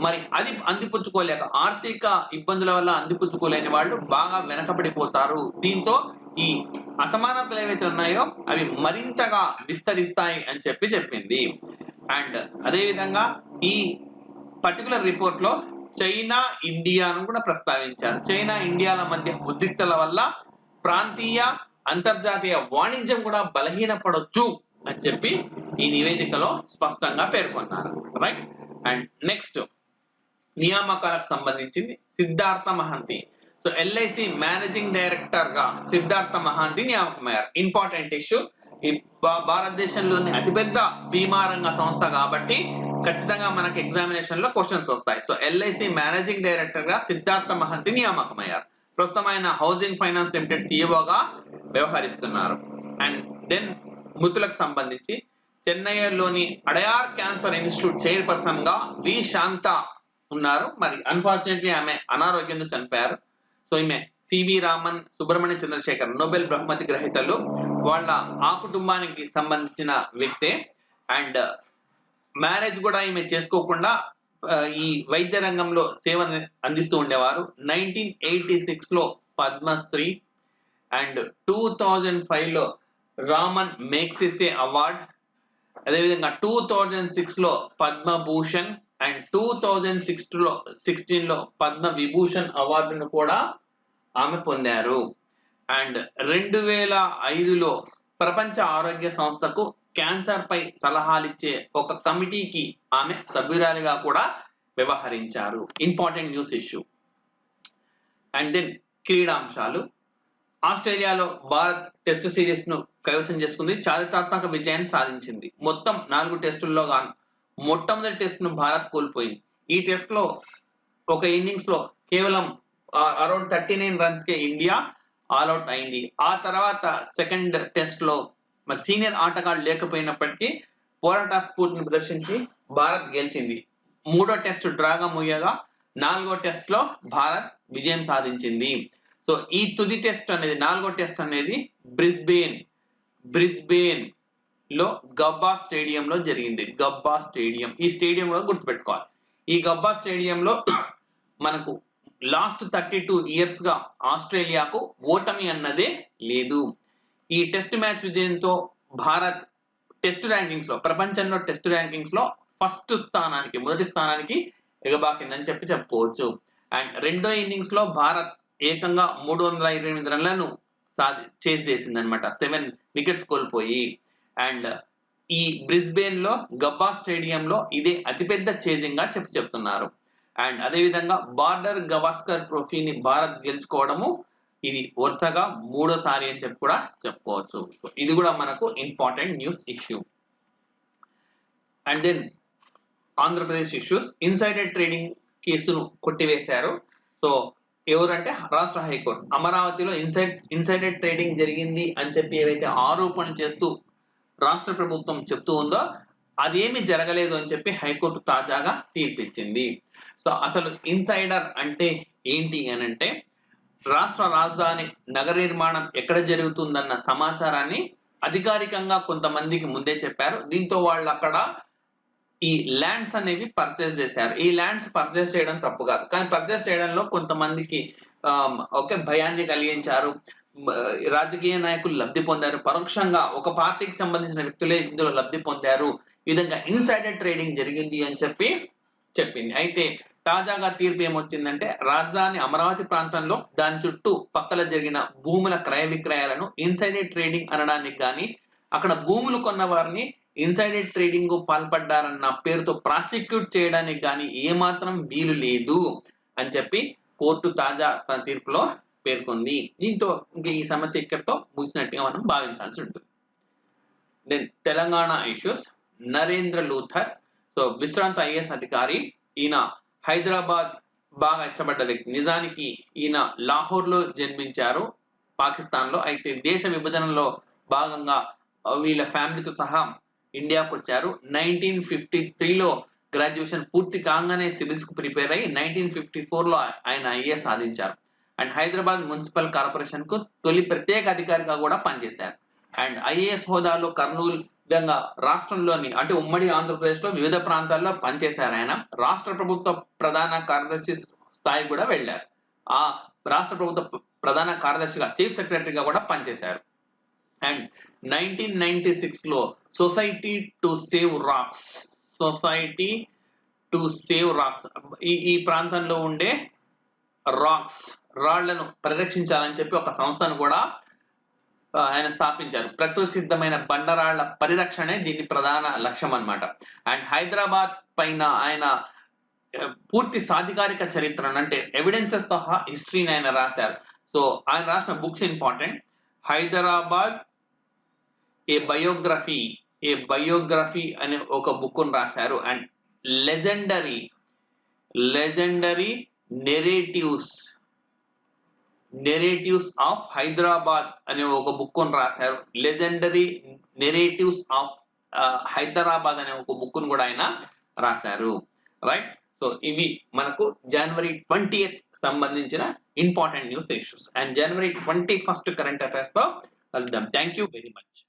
మరి అది అందిపుచ్చుకోలేక ఆర్థిక ఇబ్బందుల వల్ల అందిపుచ్చుకోలేని వాళ్ళు బాగా వెనకబడిపోతారు. దీంతో ఈ అసమానతలు ఏవైతే ఉన్నాయో అవి మరింతగా విస్తరిస్తాయి అని చెప్పింది. అండ్ అదేవిధంగా ఈ పర్టికులర్ రిపోర్ట్ లో చైనా, ఇండియాను కూడా ప్రస్తావించారు. చైనా, ఇండియాల మధ్య ఉద్రిక్తల వల్ల ప్రాంతీయ, అంతర్జాతీయ వాణిజ్యం కూడా బలహీనపడొచ్చు అని చెప్పి ఈ నివేదికలో స్పష్టంగా పేర్కొన్నారు. రైట్. అండ్ నెక్స్ట్ నియామకాలకు సంబంధించింది Siddhartha Mohanty. So LIC managing director గా సిద్ధార్థ మహాంతి నియామకమయ్యారు. Important issue. ఈ భారతదేశంలోని అతిపెద్ద బీమా రంగ సంస్థ కాబట్టి ఖచ్చితంగా మనకి ఎగ్జామినేషన్ లో క్వశ్చన్స్ వస్తాయి. సో ఎల్ఐసి మేనేజింగ్ డైరెక్టర్ గా సిద్ధార్థ మహాంతి నియామకమయ్యారు. ప్రస్తుతం ఆయన హౌసింగ్ ఫైనాన్స్ లిమిటెడ్ సిఇఓగా వ్యవహరిస్తున్నారు. అండ్ దెన్ మృతులకు సంబంధించి చెన్నైలోని అడయార్ క్యాన్సర్ ఇన్స్టిట్యూట్ చైర్పర్సన్ గా వి శాంత ఉన్నారు. మరి అన్ఫార్చునేట్లీ ఆమె అనారోగ్యంతో చనిపోయారు. సో ఈమె సివి రామన్, సుబ్రహ్మణ్య చంద్రశేఖర్ నోబెల్ బహుమతి గ్రహీతలు. వాళ్ళ ఆ కుటుంబానికి సంబంధించిన వ్యక్తే. అండ్ మ్యారేజ్ కూడా ఈమె చేసుకోకుండా ఈ వైద్య రంగంలో సేవను అందిస్తూ ఉండేవారు. 1986 లో పద్మశ్రీ అండ్ 2005 లో రామన్ మేగ్సెసే అవార్డ్, అదేవిధంగా 2006 లో పద్మభూషణ్ అండ్ 2016 లో పద్మ విభూషణ్ అవార్డును కూడా ఆమె పొందారు. అండ్ 2005లో ప్రపంచ ఆరోగ్య సంస్థకు క్యాన్సర్ పై సలహాలిచ్చే ఒక కమిటీకి ఆమె సభ్యురాలిగా కూడా వ్యవహరించారు. Important news issue. And then క్రీడాంశాలు. ఆస్ట్రేలియాలో భారత్ టెస్ట్ సిరీస్ ను కైవసం చేసుకుంది, చారిత్రాత్మక విజయాన్ని సాధించింది. మొత్తం 4 టెస్టుల్లో గాను మొట్టమొదటి టెస్ట్ ను భారత్ కోల్పోయింది. ఈ టెస్ట్ లో ఒక ఇన్నింగ్స్ లో కేవలం అరౌండ్ 39 రన్స్ కే ఇండియా ఆల్అౌట్ అయింది. ఆ తర్వాత సెకండ్ టెస్ట్ లో మరి సీనియర్ ఆటగాళ్ళు లేకపోయినప్పటికీ పోరాట స్ఫూర్తిని ప్రదర్శించి భారత్ గెలిచింది. 3వ టెస్ట్ డ్రాగా ముగియగా 4వ టెస్ట్ లో భారత్ విజయం సాధించింది. సో ఈ తుది టెస్ట్ అనేది 4వ టెస్ట్ అనేది బ్రిస్బేన్ లో గబ్బా స్టేడియంలో జరిగింది. గబ్బా స్టేడియం, ఈ స్టేడియం కూడా గుర్తుపెట్టుకోవాలి. ఈ గబ్బా స్టేడియంలో మనకు లాస్ట్ 32 ఇయర్స్ గా ఆస్ట్రేలియాకు ఓటమి అన్నదే లేదు. ఈ టెస్ట్ మ్యాచ్ విజయంతో భారత్ టెస్ట్ ర్యాంకింగ్స్ లో, ప్రపంచంలో టెస్ట్ ర్యాంకింగ్స్ లో మొదటి స్థానానికి ఎగబాకిందని చెప్పుకోవచ్చు. అండ్ రెండో ఇన్నింగ్స్ లో భారత్ ఏకంగా 328 రన్లను చేజ్ చేసింది అనమాట, 7 వికెట్స్ కోల్పోయి. అండ్ ఈ బ్రిస్బేన్ లో గబ్బా స్టేడియంలో ఇదే అతిపెద్ద చేజింగ్ గా చెప్తున్నారు. అండ్ అదేవిధంగా బార్డర్ గవాస్కర్ ట్రోఫీని భారత్ గెలుచుకోవడము ఇది వరుసగా 3వసారి అని కూడా చెప్పుకోవచ్చు. ఇది కూడా మనకు important news issue. And then Andhra Pradesh issues insider trading కేసును కొట్టివేశారు. సో ఎవరంటే రాష్ట్ర హైకోర్టు అమరావతిలో ఇన్సైడర్ ట్రేడింగ్ జరిగింది అని చెప్పి ఏవైతే ఆరోపణలు చేస్తూ రాష్ట్ర ప్రభుత్వం చెప్తూ ఉందో అదేమి జరగలేదు అని చెప్పి హైకోర్టు తాజాగా తీర్పిచ్చింది. సో అసలు ఇన్సైడర్ అంటే ఏంటి అని అంటే రాష్ట్ర రాజధాని నగర నిర్మాణం ఎక్కడ జరుగుతుందన్న సమాచారాన్ని అధికారికంగా కొంతమందికి ముందే చెప్పారు. దీంతో వాళ్ళు అక్కడ ఈ ల్యాండ్స్ అనేవి పర్చేస్ చేశారు. ఈ ల్యాండ్స్ పర్చేస్ చేయడం తప్పు కాదు, కానీ పర్చేస్ చేయడంలో కొంతమందికి ఒకే భయాన్ని కలిగించారు. రాజకీయ నాయకులు లబ్ధి పొందారు, పరోక్షంగా ఒక పార్టీకి సంబంధించిన వ్యక్తులే ఇందులో లబ్ధి పొందారు, ఈ విధంగా ఇన్సైడర్ ట్రేడింగ్ జరిగింది అని చెప్పి చెప్పింది. అయితే తాజాగా తీర్పు ఏమొచ్చిందంటే రాజధాని అమరావతి ప్రాంతంలో దాని చుట్టూ పక్కల జరిగిన భూముల క్రయ విక్రయాలను ఇన్సైడర్ ట్రేడింగ్ అనడానికి కానీ అక్కడ భూములు కొన్న వారిని ఇన్సైడర్ ట్రేడింగ్ పాల్పడ్డారన్న పేరుతో ప్రాసిక్యూట్ చేయడానికి కానీ ఏమాత్రం వీలు లేదు అని చెప్పి కోర్టు తాజా తన తీర్పులో పేర్కొంది. దీంతో ఇంకా ఈ సమస్య ఇక్కడితో ముగిసినట్టుగా మనం భావించాల్సి ఉంటుంది. Then Telangana issues. Narendra Luther, so విశ్రాంత ఐఏఎస్ అధికారి, ఈయన హైదరాబాద్ బాగా ఇష్టపడ్డ వ్యక్తి. నిజానికి ఈయన లాహోర్ లో జన్మించారు, పాకిస్తాన్ లో. అయితే దేశ విభజనలో భాగంగా వీళ్ళ ఫ్యామిలీతో సహా ఇండియాకు వచ్చారు. 1953లో గ్రాడ్యుయేషన్ పూర్తి కాగానే సివిల్స్ కు ప్రిపేర్ అయ్యి 1954లో ఆయన ఐఏఎస్ సాధించారు. అండ్ హైదరాబాద్ మున్సిపల్ కార్పొరేషన్ కు తొలి ప్రత్యేక అధికారిగా కూడా పనిచేశారు. అండ్ ఐఏఎస్ హోదాలో కర్నూలు విధంగా రాష్ట్రంలోని అంటే ఉమ్మడి ఆంధ్రప్రదేశ్ లో వివిధ ప్రాంతాల్లో పనిచేశారు. ఆయన రాష్ట్ర ప్రభుత్వ ప్రధాన కార్యదర్శి స్థాయి కూడా వెళ్ళారు. ఆ రాష్ట్ర ప్రభుత్వ ప్రధాన కార్యదర్శిగా చీఫ్ సెక్రటరీగా కూడా పనిచేశారు. అండ్ 1996లో సొసైటీ టు సేవ్ రాక్స్ ఈ ప్రాంతంలో ఉండే రాళ్లను పరిరక్షించాలని చెప్పి ఒక సంస్థను కూడా ఆయన స్థాపించారు. ప్రకృతి సిద్ధమైన బండరాళ్ల పరిరక్షణే దీని ప్రధాన లక్ష్యం అన్నమాట. అండ్ హైదరాబాద్ పైన ఆయన పూర్తి సాధికారిక చరిత్రను అంటే ఎవిడెన్సెస్ తో హిస్టరీని ఆయన రాశారు. సో ఆయన రాసిన బుక్స్ ఇంపార్టెంట్. హైదరాబాద్ ఏ బయోగ్రఫీ అనే ఒక బుక్ రాశారు. And legendary narratives of Hyderabad అనే ఒక బుక్ రాశారు. లెజెండరీ నెరేటివ్స్ ఆఫ్ హైదరాబాద్ అనే ఒక బుక్ కూడా ఆయన రాశారు. రైట్. సో ఇవి మనకు జనవరి 20th సంబంధించిన important news issues. And January 21st current affairs తో కలుద్దాం. Thank you very much.